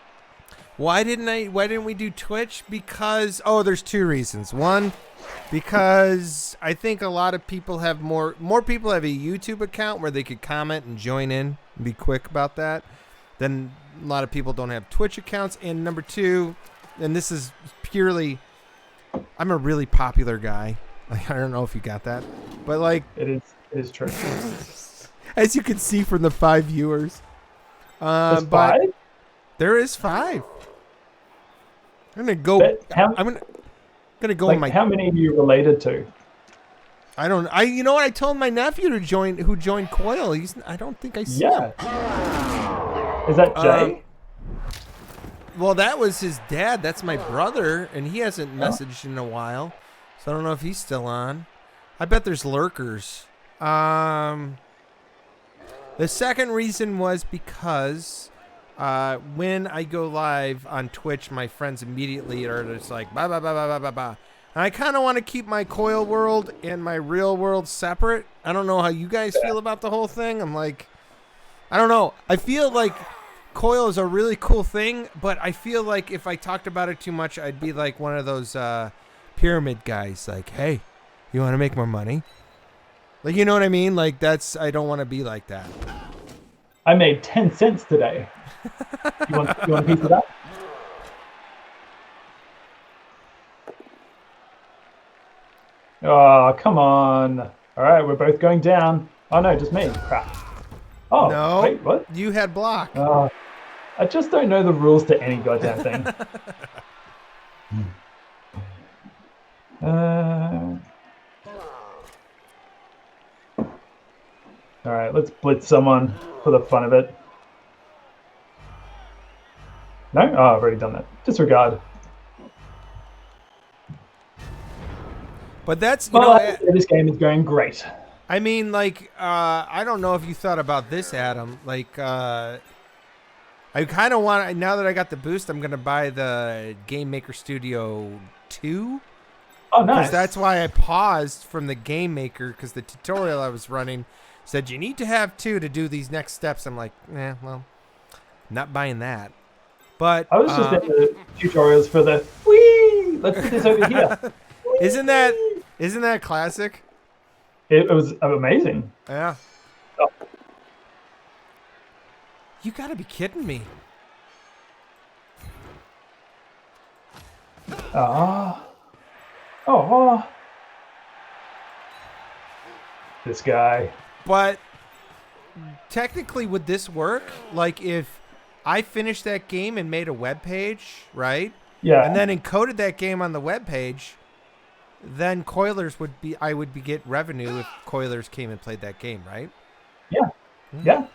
Why didn't we do Twitch? Because there's two reasons. One, because I think a lot of people have more people have a YouTube account where they could comment and join in and be quick about that. Then a lot of people don't have Twitch accounts. And number two, and this is purely, I'm a really popular guy. I don't know if you got that. But like, It is true. as you can see from the 5 viewers, There's but 5? there is 5. I'm gonna go. But how, I'm gonna go. like, On my. how many are you related to? I don't. You know what? I told my nephew to join. Who joined Coil? I don't think I see him. Is that Jay? Well, that was his dad. That's my brother, and he hasn't messaged in a while, so I don't know if he's still on. I bet there's lurkers. The second reason was because when I go live on Twitch, my friends immediately are just like, bah, bah, bah, bah, bah, bah, bah. And I kind of want to keep my Coil world and my real world separate. I don't know how you guys feel about the whole thing. I'm like, I don't know. I feel like Coil is a really cool thing, but I feel like if I talked about it too much, I'd be like one of those pyramid guys. Like, hey, you want to make more money? Like, you know what I mean? Like, I don't want to be like that. I made 10 cents today. You want a piece of that? Oh, come on. All right, we're both going down. Oh, no, just me. Crap. Oh, no, wait, what? You had block. I just don't know the rules to any goddamn thing. All right, let's blitz someone for the fun of it. No? Oh, I've already done that. Disregard. But that's, this game is going great. I mean, like, I don't know if you thought about this, Adam. Like, I kind of want, now that I got the boost, I'm going to buy the Game Maker Studio 2. Oh, nice. Because that's why I paused from the Game Maker, because the tutorial I was running said you need to have 2 to do these next steps. I'm like, well, not buying that. But I was just at the tutorials for the, whee! Let's put this over here. Isn't that classic? It was amazing. Yeah. Oh. You gotta be kidding me. This guy. But technically, would this work? Like, if I finished that game and made a web page, right? Yeah. And then encoded that game on the web page, then Coilers I would get revenue if Coilers came and played that game, right? Yeah. Yeah.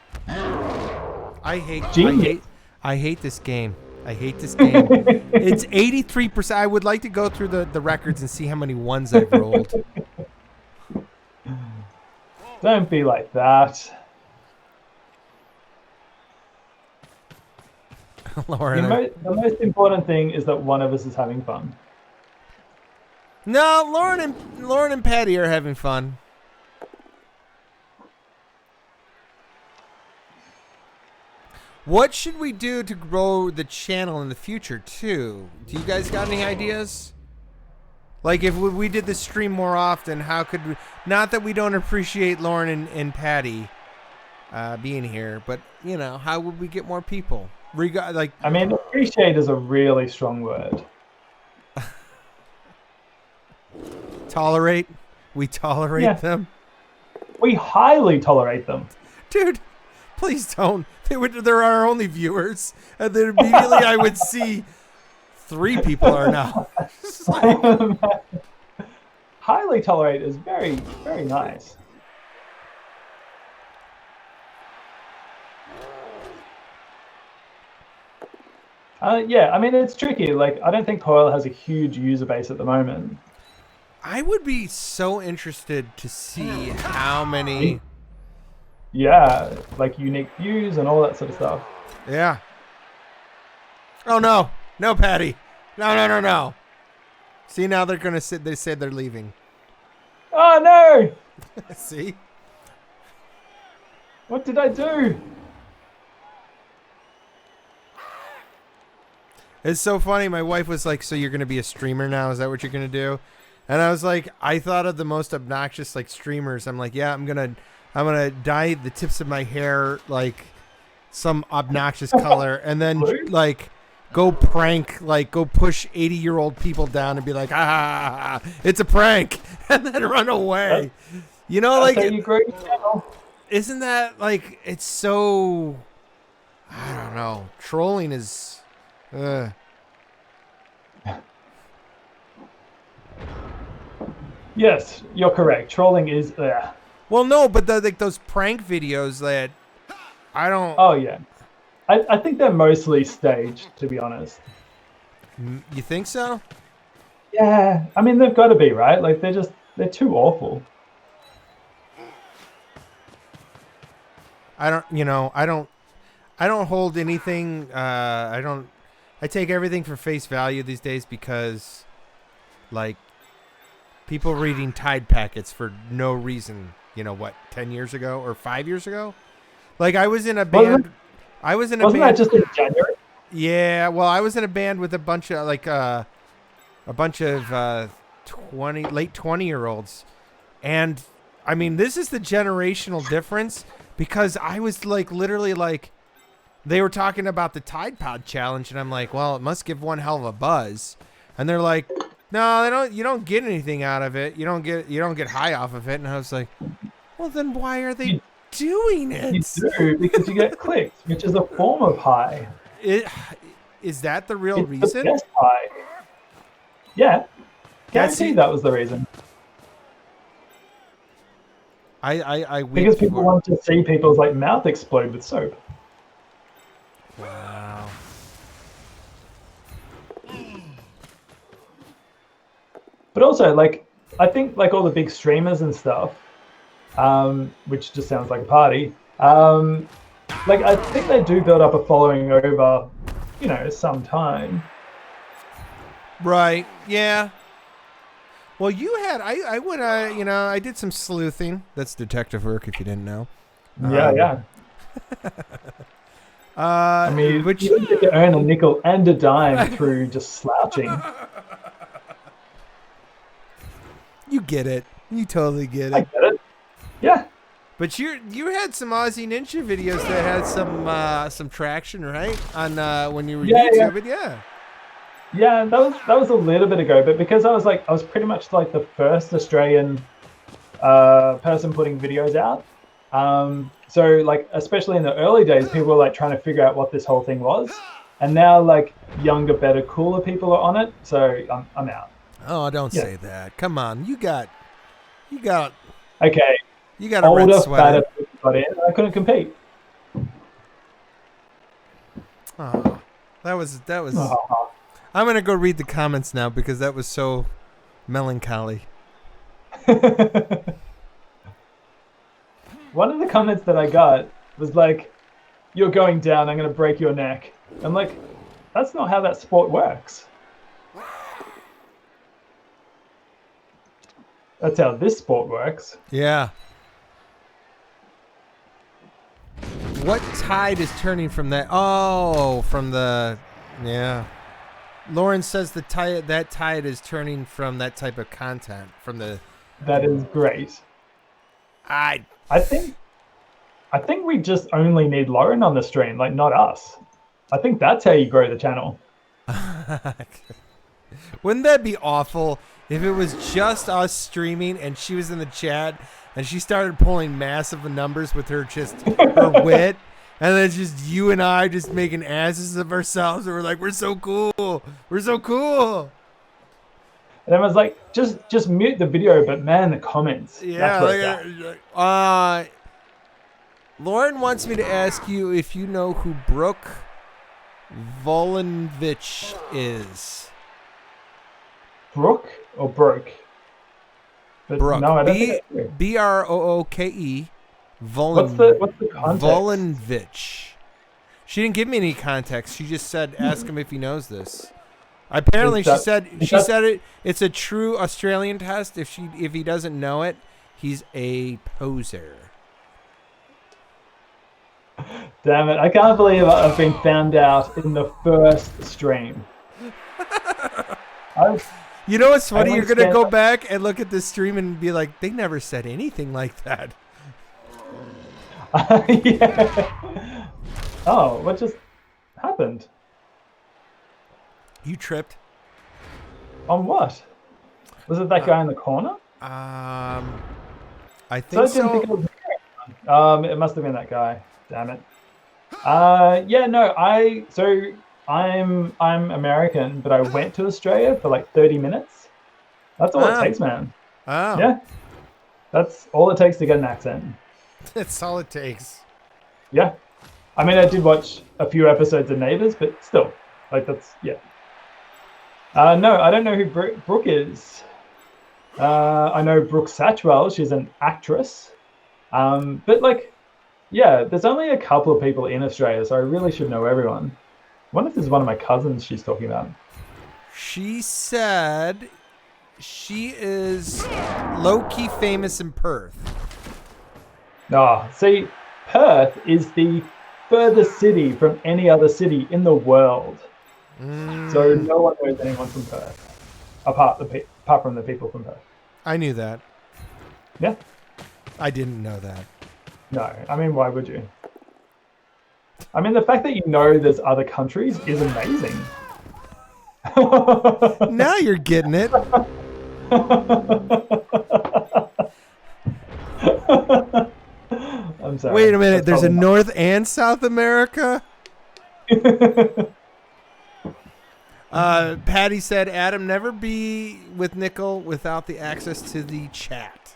I hate this game. I hate this game. It's 83%. I would like to go through the records and see how many ones I've rolled. Don't be like that. Lauren, the most important thing is that one of us is having fun. No, Lauren and Patty are having fun. What should we do to grow the channel in the future, too? Do you guys got any ideas? Like, if we did this stream more often, how could we... Not that we don't appreciate Lauren and Patty being here, but, you know, how would we get more people? I mean, appreciate is a really strong word. Tolerate? We tolerate them? We highly tolerate them. Dude, please don't. They're our only viewers. And then immediately I would see 3 people are now. Highly tolerate is very, very nice. Yeah, I mean, it's tricky. Like, I don't think Coil has a huge user base at the moment. I would be so interested to see how many... Yeah, like unique views and all that sort of stuff. Yeah. Oh, no. No, Patty. No. See, now they're going to sit. They said they're leaving. Oh, no. See? What did I do? It's so funny. My wife was like, so you're going to be a streamer now? Is that what you're going to do? And I was like, I thought of the most obnoxious like streamers. I'm like, yeah, I'm going to dye the tips of my hair like some obnoxious color and then like go prank, like go push 80-year-old people down and be like, it's a prank, and then run away. You know, That's like, how you grow your channel. isn't that like it's so? I don't know. Trolling is. Yes, you're correct. Trolling is. Well, no, but like those prank videos that I don't. Oh yeah, I think they're mostly staged, to be honest. You think so? Yeah, I mean they've got to be, right? Like they're too awful. I don't. You know, I don't. I don't hold anything. I don't. I take everything for face value these days because, like, people reading Tide packets for no reason. You know what? 10 years ago or 5 years ago, like I was in a band. I was in a Wasn't band. that just in January? Yeah. Well, I was in a band with a bunch of a bunch of 20 late 20-year-olds, and I mean this is the generational difference because I was like literally like. They were talking about the Tide Pod challenge, and I'm like, well, it must give one hell of a buzz. And they're like, no, they don't. You don't get anything out of it. You don't get high off of it. And I was like, well, then why are they doing it? You do because you get clicks, which is a form of high. Is that the real It's reason? the best high. Yeah, That's guaranteed that was the reason. I weep Because people for- want to see people's like mouth explode with soap. Wow. But also, like, I think like all the big streamers and stuff, which just sounds like a party. Like I think they do build up a following over, some time. Right. Yeah. Well, you had I went I did some sleuthing. That's detective work if you didn't know. Yeah. I mean, which you get to earn a nickel and a dime through just slouching. you get it. You totally get I it. get it. Yeah. But you had some AussieNinja videos that had some traction, right? On when you were YouTubing, yeah. Yeah, that was a little bit ago, but because I was pretty much like the first Australian person putting videos out. So like especially in the early days, people were like trying to figure out what this whole thing was, and now like younger, better, cooler people are on it. So I'm out. Oh, don't say that. Come on, you got Okay. You got a Older, red sweater. fatter people got in, and I couldn't compete. Oh, that was. Oh. I'm gonna go read the comments now because that was so melancholy. One of the comments that I got was like, "You're going down. I'm going to break your neck." I'm like, "That's not how that sport works. That's how this sport works." Yeah. What tide is turning from that? Oh, from the yeah. Lauren says that tide is turning from that type of content from the. That is great. I think we just only need Lauren on the stream, like not us. I think that's how you grow the channel. Wouldn't that be awful if it was just us streaming and she was in the chat and she started pulling massive numbers with her wit, and then just you and I just making asses of ourselves, and we're like, we're so cool. And everyone's like, just mute the video, but man, the comments. Yeah. Lauren wants me to ask you if you know who Brooke Volenovich is. Brooke or Broke? But Brooke. No, I don't think I do. Brooke. What's the context? Volenovich. She didn't give me any context. She just said, ask him if he knows this. Apparently, she said it's a true Australian test. If he doesn't know it, he's a poser. Damn it! I can't believe I've been found out in the first stream. You know what's funny? I You're gonna understand go that. back and look at this stream and be like, they never said anything like that. Yeah. Oh, what just happened? You tripped. On what? Was it that guy in the corner? I So I think didn't think it so. was. It must have been that guy. Damn it. Yeah, no, I'm American, but I went to Australia for like 30 minutes. That's all it Oh, takes, man. oh, Yeah, that's all it takes to get an accent. that's all it takes. Yeah. I mean, I did watch a few episodes of Neighbours, but still, like that's yeah. No, I don't know who Brooke is. I know Brooke Satchwell. She's an actress. But like, yeah, there's only a couple of people in Australia, so I really should know everyone. I wonder if this is one of my cousins she's talking about. She said she is low key famous in Perth. Ah, see, Perth is the furthest city from any other city in the world. So no one knows anyone from Perth, apart from the people from Perth. I knew that. Yeah. I didn't know that. No, I mean, why would you? I mean, the fact that you know there's other countries is amazing. Now you're getting it. I'm sorry. Wait a minute. That's There's a probably North and South America? Patty said, Adam, never be with Nickel without the access to the chat.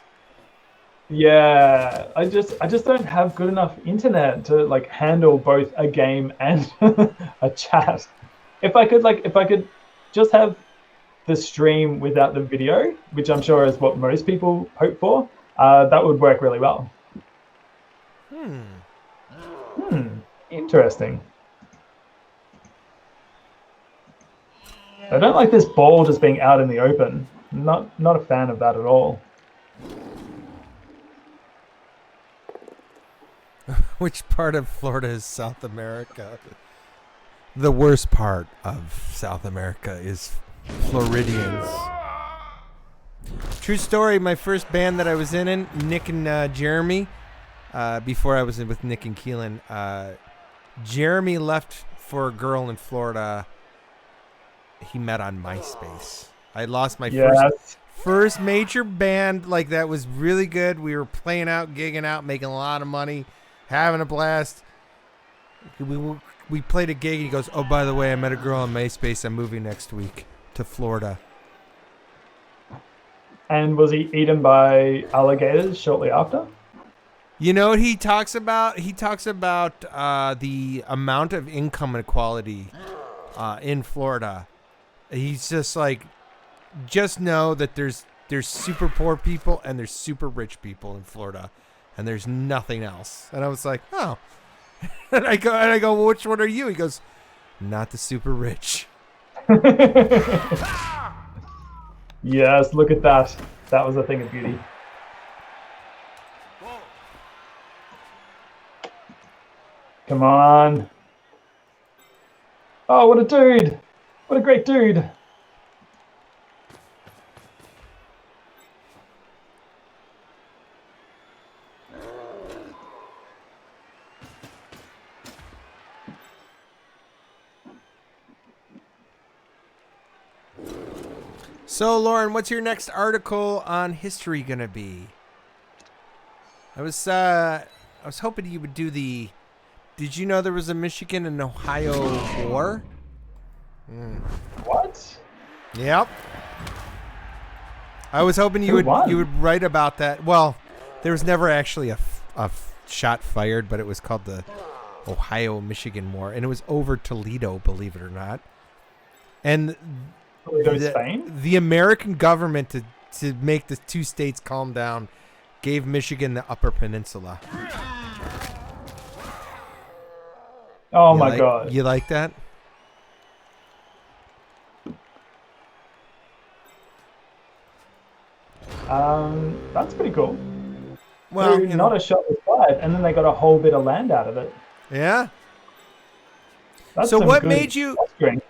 Yeah, I just don't have good enough internet to like handle both a game and a chat. If I could just have the stream without the video, which I'm sure is what most people hope for, that would work really well. Interesting. I don't like this ball just being out in the open. Not a fan of that at all. Which part of Florida is South America? The worst part of South America is Floridians. True story, my first band that I was in Nick and Jeremy, before I was in with Nick and Keelan, Jeremy left for a girl in Florida he met on MySpace. I lost my first major band like that was really good. We were playing out, gigging out, making a lot of money, having a blast. We played a gig and he goes, oh, by the way, I met a girl on MySpace. I'm moving next week to Florida. And was he eaten by alligators shortly after? You know what he talks about? He talks about the amount of income inequality in Florida. He's just like, just know that there's super poor people and there's super rich people in Florida, and there's nothing else. And I was like, oh. And I go, well, which one are you? He goes, not the super rich. Yes, look at that. That was a thing of beauty. Come on. Oh, what a dude. What a great dude. So, Lauren, what's your next article on history gonna be? I was hoping you would do the. Did you know there was a Michigan and Ohio war? What? Yep. I was hoping you would write about that. Well, there was never actually a shot fired, but it was called the Ohio-Michigan War, and it was over Toledo, believe it or not. And the American government, to make the two states calm down, gave Michigan the Upper Peninsula. Oh my God. You like that? That's pretty cool. Well, so not a shot was fired, and then they got a whole bit of land out of it. Yeah. That's so what made you, fostering.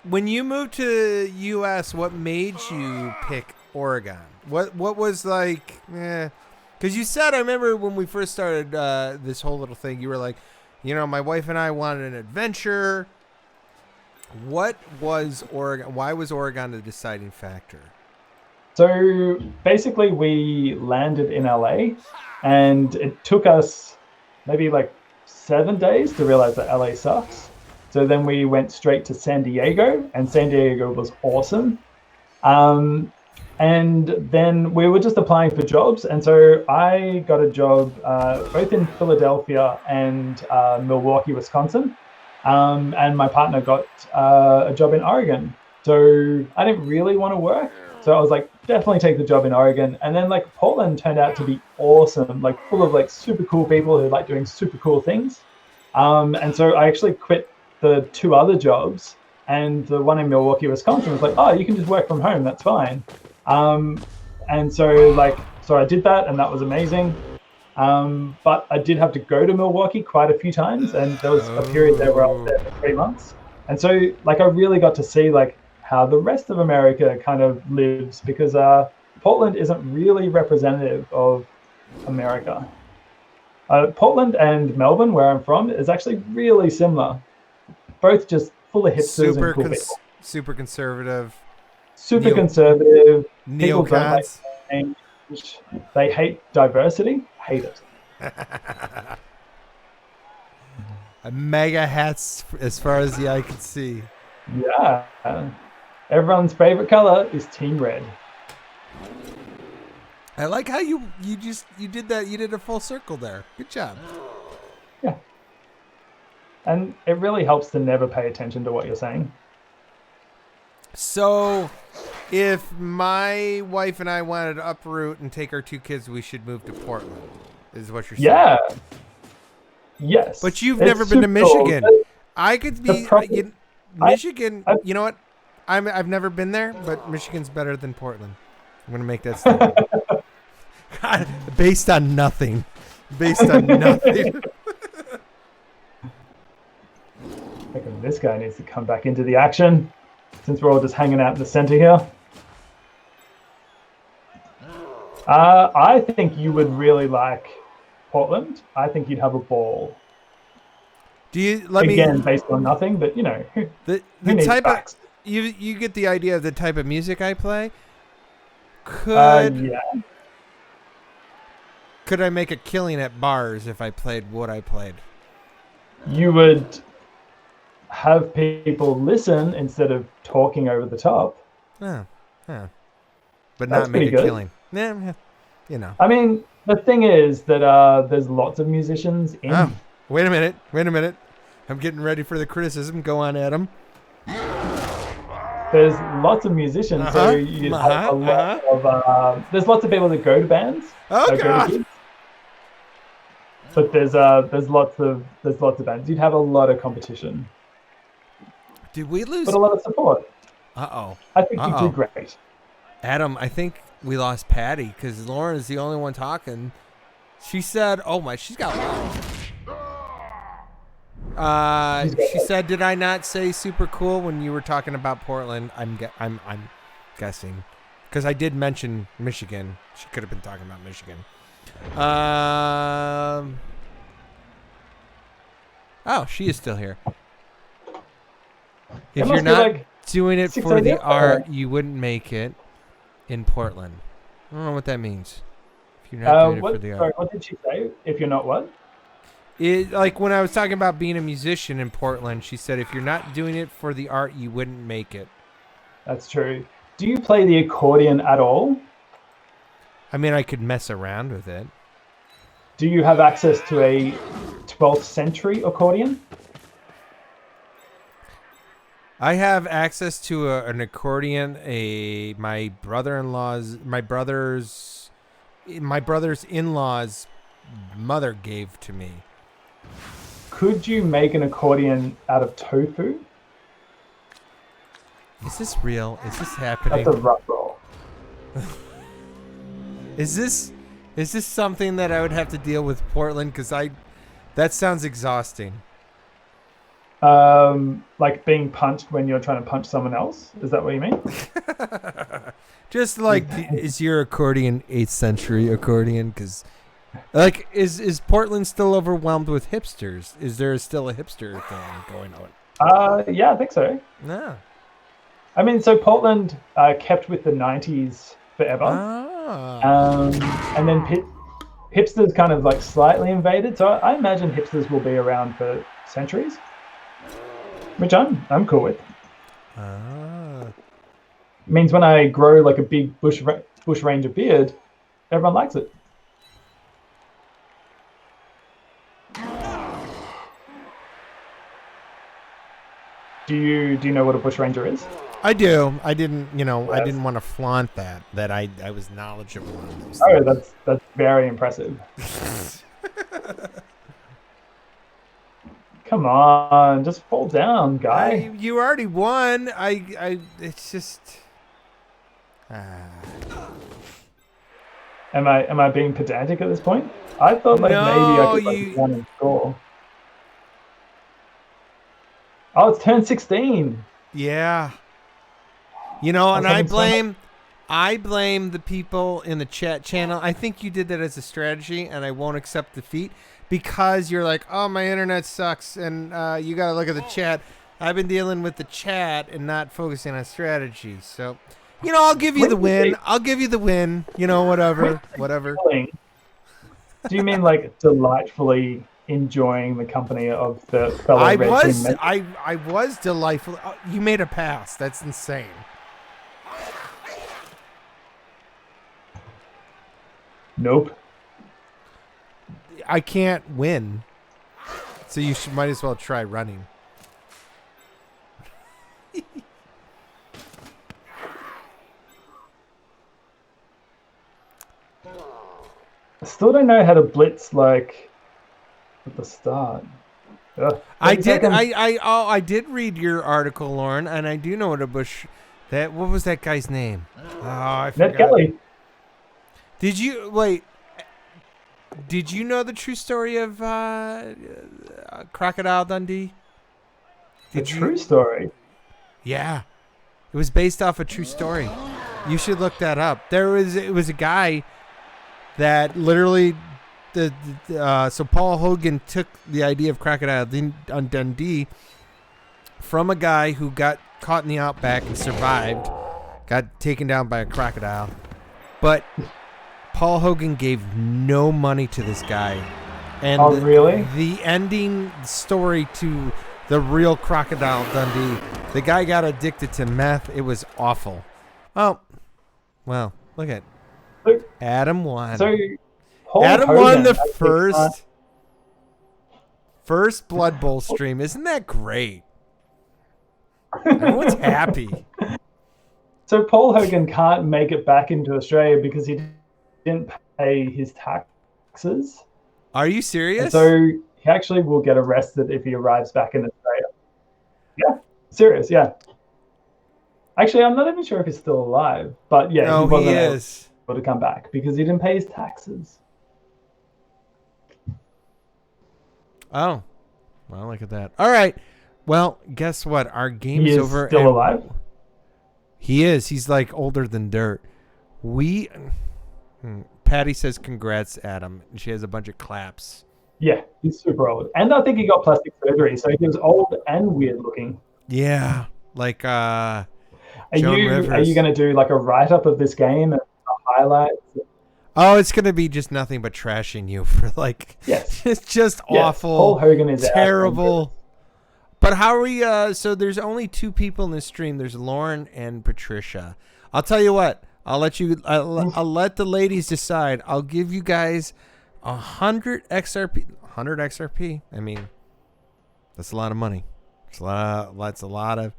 when you moved to U.S., what made you pick Oregon? What was like, because you said, I remember when we first started this whole little thing, you were like, my wife and I wanted an adventure. What was Oregon? Why was Oregon the deciding factor? So basically, we landed in LA, and it took us maybe like 7 days to realize that LA sucks. So then we went straight to San Diego, and San Diego was awesome. Um, and then we were just applying for jobs. And so I got a job both in Philadelphia and Milwaukee, Wisconsin. And my partner got a job in Oregon. So I didn't really want to work. So I was like, definitely take the job in Oregon. And then like Portland turned out to be awesome, like full of like super cool people who like doing super cool things. And so I actually quit the two other jobs, and the one in Milwaukee, Wisconsin was like, oh, you can just work from home. That's fine. Um, and so I did that, and that was amazing. But I did have to go to Milwaukee quite a few times, and there was a period there where I was there for 3 months. And so like I really got to see like how the rest of America kind of lives, because Portland isn't really representative of America. Portland and Melbourne, where I'm from, is actually really similar. Both just full of hipsters and cool people. Super conservative. Super conservative. People don't like Neocons. change. They hate diversity. Hate it. Mega hats as far as the eye can see. Yeah. Everyone's favorite color is Team Red. I like how you did that. You did a full circle there. Good job. Yeah. And it really helps to never pay attention to what you're saying. So, if my wife and I wanted to uproot and take our two kids, we should move to Portland, is what you're saying. Yeah. Yes. But you've never been to Michigan. Cool. I could be Michigan. You know what? I've never been there, but Michigan's better than Portland. I'm gonna make that statement. God, based on nothing. Based on nothing. I reckon this guy needs to come back into the action, since we're all just hanging out in the center here. I think you would really like Portland. I think you'd have a ball. Do you Again, based on nothing, but you know, the who needs type facts? of you get the idea of the type of music I play? Could I make a killing at bars if I played what I played? You would have people listen instead of talking over the top. But That's not make pretty a good. killing. Yeah, you know. I mean, the thing is that there's lots of musicians in. Oh, wait a minute. I'm getting ready for the criticism. Go on, Adam. There's lots of musicians, so you have a lot of. There's lots of people that go to bands. Oh that go to God! gigs. But there's lots of bands. You'd have a lot of competition, Did we lose? but a lot of support. Uh-oh. I think you do great. Adam, I think we lost Patty because Lauren is the only one talking. She said, she's got she said, did I not say super cool when you were talking about Portland? I'm guessing. Because I did mention Michigan. She could have been talking about Michigan. She is still here. If you're not doing it for the art, you wouldn't make it in Portland. I don't know what that means. If you're not doing it for the art. Sorry, what did she say? If you're not what? Like when I was talking about being a musician in Portland, she said if you're not doing it for the art, you wouldn't make it. That's true. Do you play the accordion at all? I mean, I could mess around with it. Do you have access to a 12th century accordion? I have access to an accordion. My brother's in-laws' mother gave to me. Could you make an accordion out of tofu? Is this real? Is this happening? That's a rough roll. Is this something that I would have to deal with Portland? Because that sounds exhausting. Like being punched when you're trying to punch someone else? Is that what you mean? Just like, is your accordion 8th century accordion? Because, like, is Portland still overwhelmed with hipsters? Is there still a hipster thing going on? Yeah, I think so. No. I mean, so Portland kept with the 90s forever. Ah. And then hipsters kind of like slightly invaded. So I imagine hipsters will be around for centuries, which I'm cool with. Ah. It means when I grow like a big bush ranger beard, everyone likes it. Do you know what a bush ranger is? I do. I didn't, I Yes. didn't want to flaunt that I was knowledgeable on those Oh, things. that's very impressive. Come on, just fall down, guy. You already won. It's just. Am I being pedantic at this point? I thought like maybe I could like win and score. Oh, it's turn 16. Yeah. And I blame the people in the chat channel. I think you did that as a strategy, and I won't accept defeat because you're like, oh, my internet sucks, and you got to look at the chat. I've been dealing with the chat and not focusing on strategy. So, I'll give you the win. I'll give you the win. Whatever. Do you mean like delightfully enjoying the company of the fellow red team members? I was delightful. Oh, you made a pass. That's insane. Nope. I can't win. So you might as well try running. I still don't know how to blitz like at the start. I did read your article, Lauren, and I do know what a bush. What was that guy's name? Oh, I forgot. Ned Kelly. Did you know the true story of Crocodile Dundee? True story? Yeah, it was based off a true story. You should look that up. It was a guy that literally so Paul Hogan took the idea of Crocodile Dundee from a guy who got caught in the outback and survived, got taken down by a crocodile, but Paul Hogan gave no money to this guy. And really? The ending story to the real Crocodile Dundee, the guy got addicted to meth. It was awful. Oh, well, look at Adam won. So Adam won the first Blood Bowl stream. Isn't that great? Everyone's happy. So Paul Hogan can't make it back into Australia because he didn't pay his taxes. Are you serious? And so he actually will get arrested if he arrives back in Australia. Yeah, serious, yeah. Actually, I'm not even sure if he's still alive, but yeah, no, he wasn't able to come back because he didn't pay his taxes. Oh, well, look at that. All right. Well, guess what? Our game's over. He is still alive? He is. He's like older than dirt. Patty says congrats, Adam. And she has a bunch of claps. Yeah, he's super old. And I think he got plastic surgery, so he was old and weird looking. Yeah. Like Joan Rivers. Are you going to do like a write-up of this game and highlights? Oh, it's going to be just nothing but trashing you for like, yes. It's just awful. Paul Hogan is terrible. But how are we, so there's only two people in this stream. There's Lauren and Patricia. I'll tell you what, I'll let the ladies decide. I'll give you guys 100 XRP. 100 XRP. I mean, that's a lot of money. That's a lot of,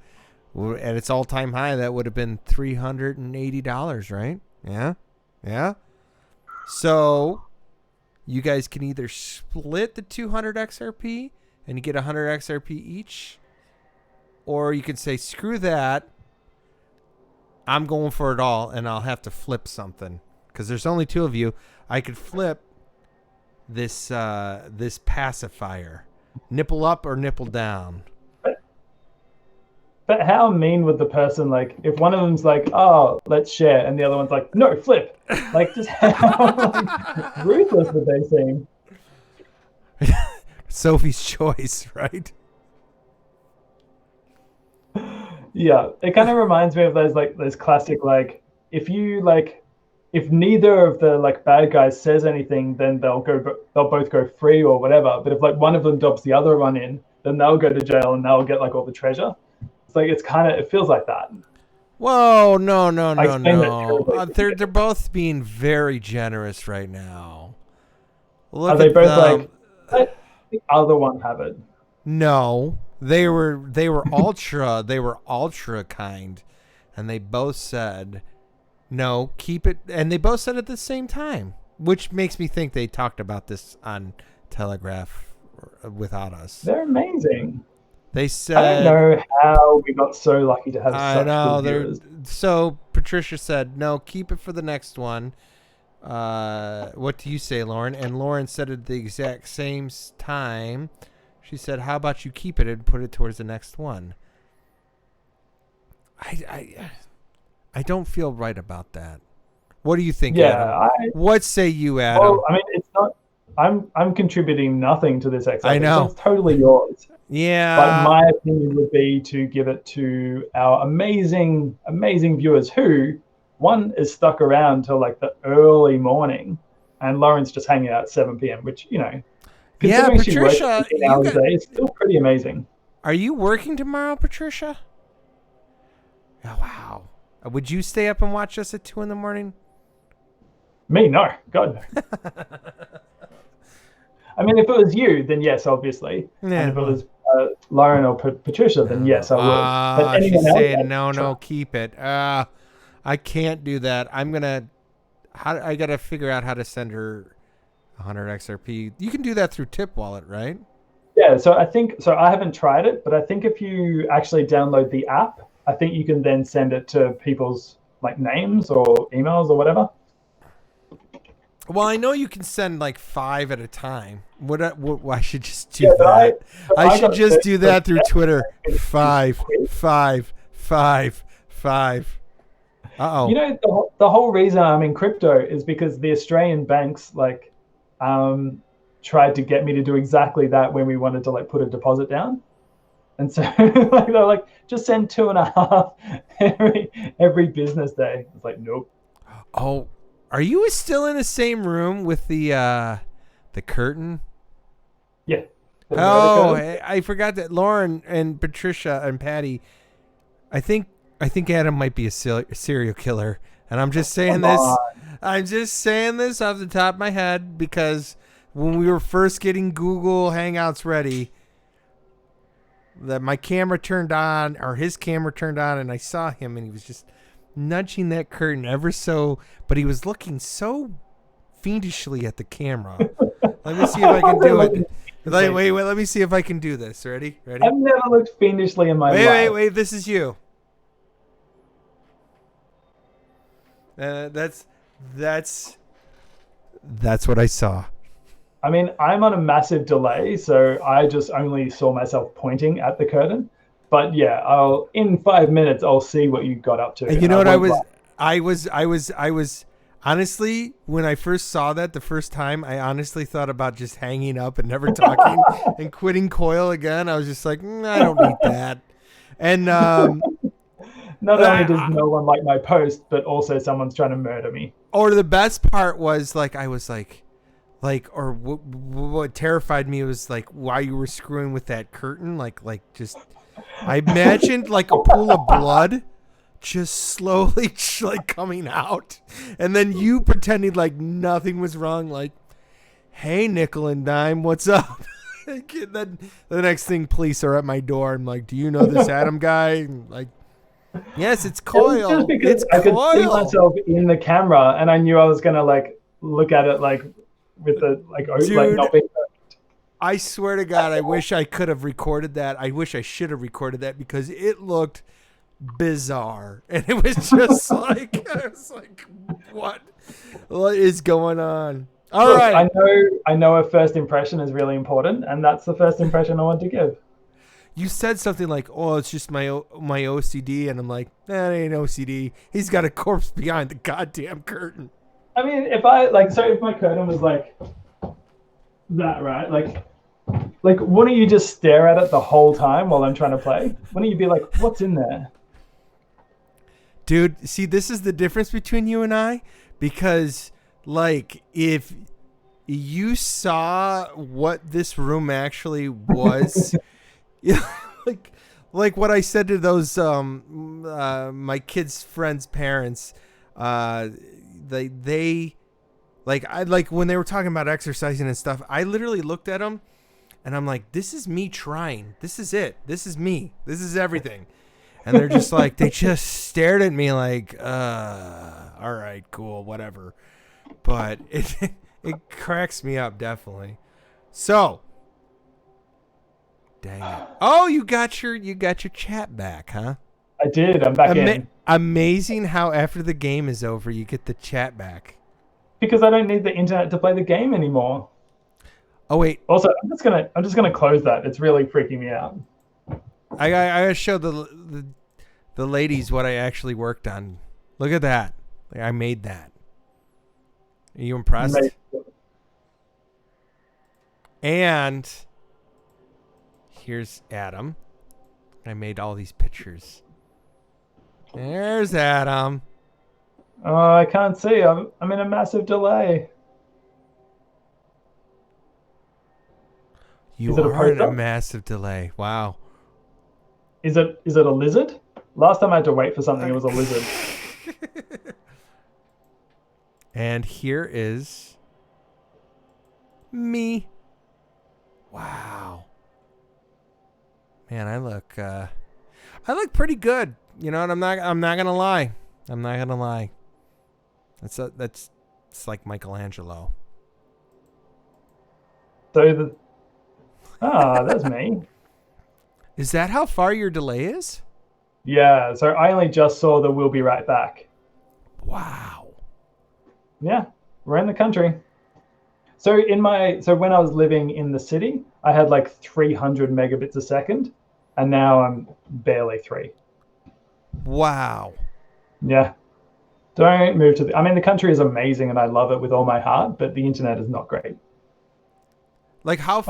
at its all-time high, that would have been $380, right? Yeah? Yeah? So, you guys can either split the 200 XRP and you get 100 XRP each, or you can say, screw that, I'm going for it all, and I'll have to flip something. Because there's only two of you. I could flip this pacifier. Nipple up or nipple down. But how mean would the person, like, if one of them's like, oh, let's share, and the other one's like, no, flip. Like, just how ruthless would they seem? Sophie's choice, right? Yeah, it kind of reminds me of those classic, like, if you, like, if neither of the like bad guys says anything, then they'll both go free or whatever. But if like one of them dobs the other one in, then they'll go to jail and they'll get like all the treasure. It's like it feels like that. Whoa, no, no, I no, explained that no. terribly. They're both being very generous right now. Look Are they at both them. like, let the other one have it? No, they were ultra kind, and they both said, "No, keep it." And they both said it at the same time, which makes me think they talked about this on Telegraph without us. They're amazing. They I said, don't know how we got so lucky to have I such know. good viewers. So Patricia said, "No, keep it for the next one." What do you say, Lauren? And Lauren said at the exact same time. She said, "How about you keep it and put it towards the next one?" I don't feel right about that. What do you think, Yeah, Adam? What say you, Adam? well, I mean, it's not. I'm contributing nothing to this exercise. I know. It's totally yours. Yeah. But my opinion would be to give it to our amazing, amazing viewers who, one, is stuck around till like the early morning, and Lauren's just hanging out at 7 p.m., which, Yeah, considering she works Patricia, 15 hours a day, is still pretty amazing. Are you working tomorrow, Patricia? Oh, wow. Would you stay up and watch us at 2 in the morning? Me, no. God, no. I mean, if it was you, then yes, obviously. Yeah. And if it was Lauren or Patricia, then yes, I would. But She's anyone else, saying, no, keep it. I can't do that. I got to figure out how to send her 100 XRP. You can do that through Tip Wallet, right? Yeah, so I haven't tried it, but I think if you actually download the app, I think you can then send it to people's like names or emails or whatever. Well, I know you can send like 5 at a time. What I should just do Yeah, that. I should just do 30%. that through Twitter. 5, 5, 5, 5. Uh-oh. You know, the whole reason I'm in crypto is because the Australian banks like tried to get me to do exactly that when we wanted to like put a deposit down. And so like they're like, just send 2.5 every business day. It's like, nope. Oh, are you still in the same room with the curtain? Yeah. Oh, I forgot that Lauren and Patricia and Patty. I think Adam might be a serial killer, and I'm just saying this. I'm just saying this off the top of my head because when we were first getting Google Hangouts ready, that my camera turned on, or his camera turned on, and I saw him, and he was just nudging that curtain ever so, but he was looking so fiendishly at the camera. Let me see if I can do it. Wait, let me see if I can do this. Ready? I've never looked fiendishly in my life. Wait, this is you. That's what I saw. I mean, I'm on a massive delay, so I just only saw myself pointing at the curtain. But yeah, in 5 minutes I'll see what you got up to. And you know what I was honestly, when I first saw that the first time, I honestly thought about just hanging up and never talking and quitting Coil again. I was just like, I don't need that. And not only does no one like my post, but also someone's trying to murder me. Or the best part was like I was like or what terrified me was like why you were screwing with that curtain, like just I imagined like a pool of blood just slowly like coming out, and then you pretending like nothing was wrong, like, "Hey, NickelNDime, what's up?" And then the next thing, police are at my door. I'm like, "Do you know this Adam guy?" And like, yes, it's Coil. Just because I could see myself in the camera, and I knew I was gonna like look at it like with the like not being. I swear to God, I wish I could have recorded that. I wish I should have recorded that because it looked bizarre, and it was just like, I was like, what is going on? All right. I know a first impression is really important, and that's the first impression I want to give. You said something like, "Oh, it's just my OCD," and I'm like, "That ain't OCD. He's got a corpse behind the goddamn curtain." I mean, if my curtain was like that, right? Like, wouldn't you just stare at it the whole time while I'm trying to play? Wouldn't you be like, what's in there? Dude, see, this is the difference between you and I, because like if you saw what this room actually was, yeah, like what I said to those my kids' friends' parents, they like I like when they were talking about exercising and stuff. I literally looked at them, and I'm like, "This is me trying. This is it. This is me. This is everything." And they're just like, they just stared at me like, all right, cool, whatever. But it cracks me up, definitely. So, dang it. Oh, you got your chat back, huh? I did. I'm back in. Amazing how after the game is over, you get the chat back. Because I don't need the internet to play the game anymore. Oh wait. Also, I'm just gonna close that. It's really freaking me out. I gotta show the ladies what I actually worked on. Look at that. Like, I made that. Are you impressed? And here's Adam. I made all these pictures. There's Adam. Oh, I can't see. I'm in a massive delay. You are in a massive delay. Wow. Is it a lizard? Last time I had to wait for something, it was a lizard. And here is me. Wow. Man, I look pretty good. You know what? I'm not gonna lie. I'm not gonna lie. It's like Michelangelo. So that's me. Is that how far your delay is? Yeah, so I only just saw the "we'll be right back." Wow. Yeah, we're in the country. So when I was living in the city, I had like 300 megabits a second, and now I'm barely 3. Wow. Yeah. Don't move to the country is amazing and I love it with all my heart, but the internet is not great. Like how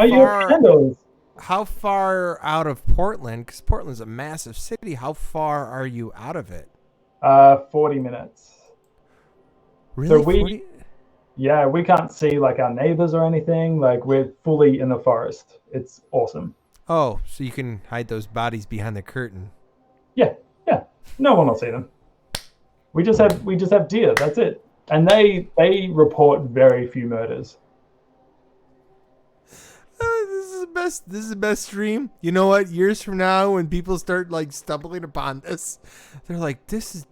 far out of Portland, because Portland's a massive city, how far are you out of it? 40 minutes. Really? So we can't see like our neighbors or anything. Like we're fully in the forest. It's awesome. Oh, so you can hide those bodies behind the curtain. Yeah. No one will see them. We just have deer. That's it. And they report very few murders. This is the best stream. You know what? Years from now, when people start like stumbling upon this, they're like, "This is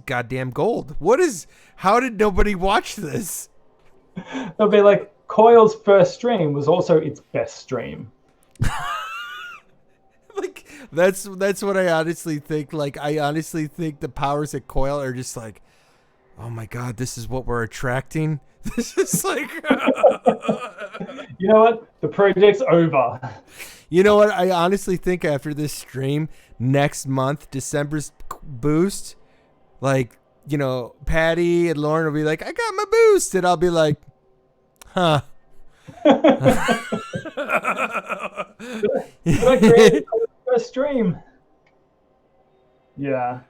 goddamn gold." How did nobody watch this? They'll be like, Coil's first stream was also its best stream. Like that's what I honestly think. Like I honestly think the powers at Coil are just like, oh my god, this is what we're attracting. This is like, you know what? The project's over. You know what? I honestly think after this stream next month, December's boost, like, you know, Patty and Lauren will be like, I got my boost. And I'll be like, huh. I created a stream. Yeah.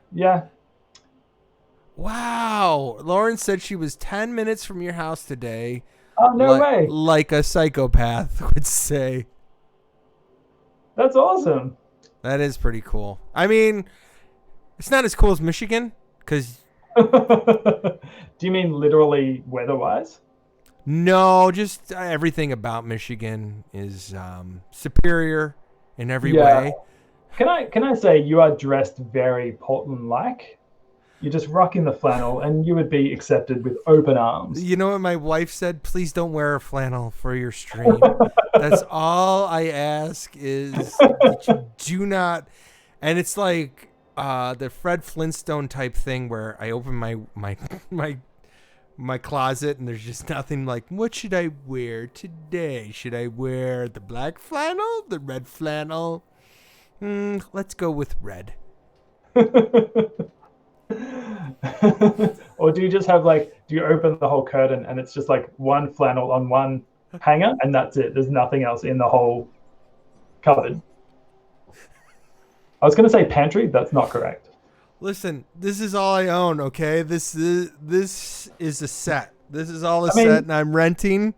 Wow. Lauren said she was 10 minutes from your house today. Oh, no way. Like a psychopath would say. That's awesome. That is pretty cool. I mean, it's not as cool as Michigan, because... Do you mean literally weather-wise? No, just everything about Michigan is superior in every way. Can I say you are dressed very Portland-like? You're just rocking the flannel, and you would be accepted with open arms. You know what my wife said? Please don't wear a flannel for your stream. That's all I ask is that you do not. And it's like the Fred Flintstone type thing where I open my closet and there's just nothing. Like, what should I wear today? Should I wear the black flannel, the red flannel? Let's go with red. Or do you just have do you open the whole curtain and it's just like one flannel on one hanger and that's it? There's nothing else in the whole cupboard. I was going to say pantry. That's not correct. Listen, this is all I own. Okay, this is a set. This is all a I mean, set, and I'm renting. And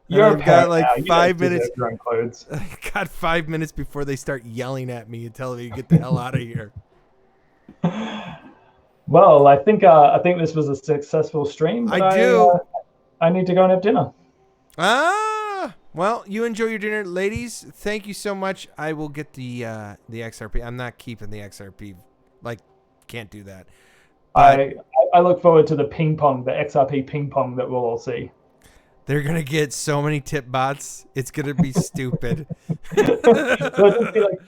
You're a I've got parent like now. You don't 5 deserve minutes. your own clothes. I got 5 minutes before they start yelling at me and telling me to get the hell out of here. Well, I think this was a successful stream, but I do. I need to go and have dinner. Well, you enjoy your dinner, ladies. Thank you so much. I will get the XRP. I'm not keeping the XRP. Like, can't do that. But I look forward to the XRP ping pong that we'll all see. they're gonna get so many tip bots. It's gonna be stupid. It'll just be like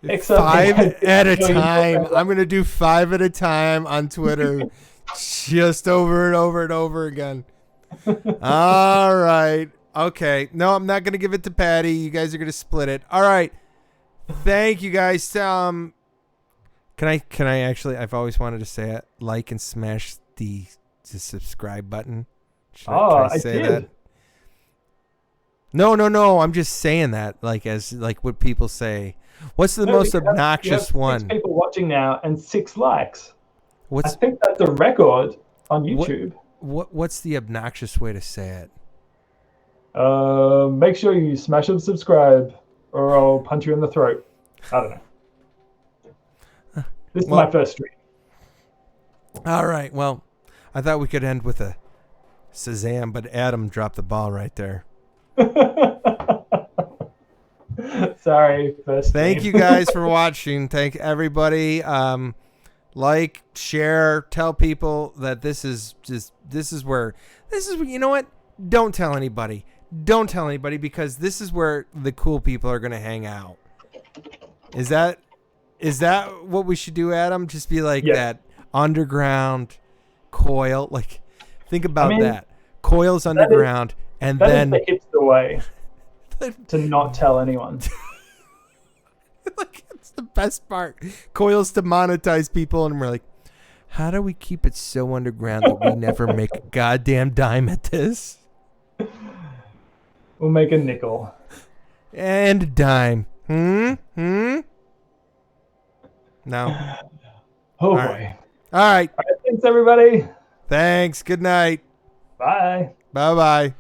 XRP 5 at a time. I'm gonna do 5 at a time on Twitter, just over and over and over again. All right. Okay. No, I'm not gonna give it to Patty. You guys are gonna split it. All right. Thank you guys. Can I actually? I've always wanted to say it. Like and smash the subscribe button. Can I say did. that? No. I'm just saying that, like, as like what people say. What's the most obnoxious one? 6 people watching now and 6 likes. I What's think that's a record on YouTube. what's the obnoxious way to say it? Make sure you smash and subscribe, or I'll punch you in the throat. I don't know. This is my first stream. All right. Well, I thought we could end with a Shazam, but Adam dropped the ball right there. Sorry. Thank you guys for watching. Thank everybody. Like, share, tell people that this is where you know what? Don't tell anybody. Don't tell anybody, because this is where the cool people are going to hang out. Is that what we should do, Adam? Just be like that underground coil. Like, think about that. Coil's underground, and then that is the hipster way to not tell anyone. Like, it's the best part. Coil's to monetize people, and we're like, how do we keep it so underground that we never make a goddamn dime at this? We'll make a nickel. And a dime. No. Oh, All boy. right. All right. Thanks, everybody. Thanks. Good night. Bye. Bye-bye.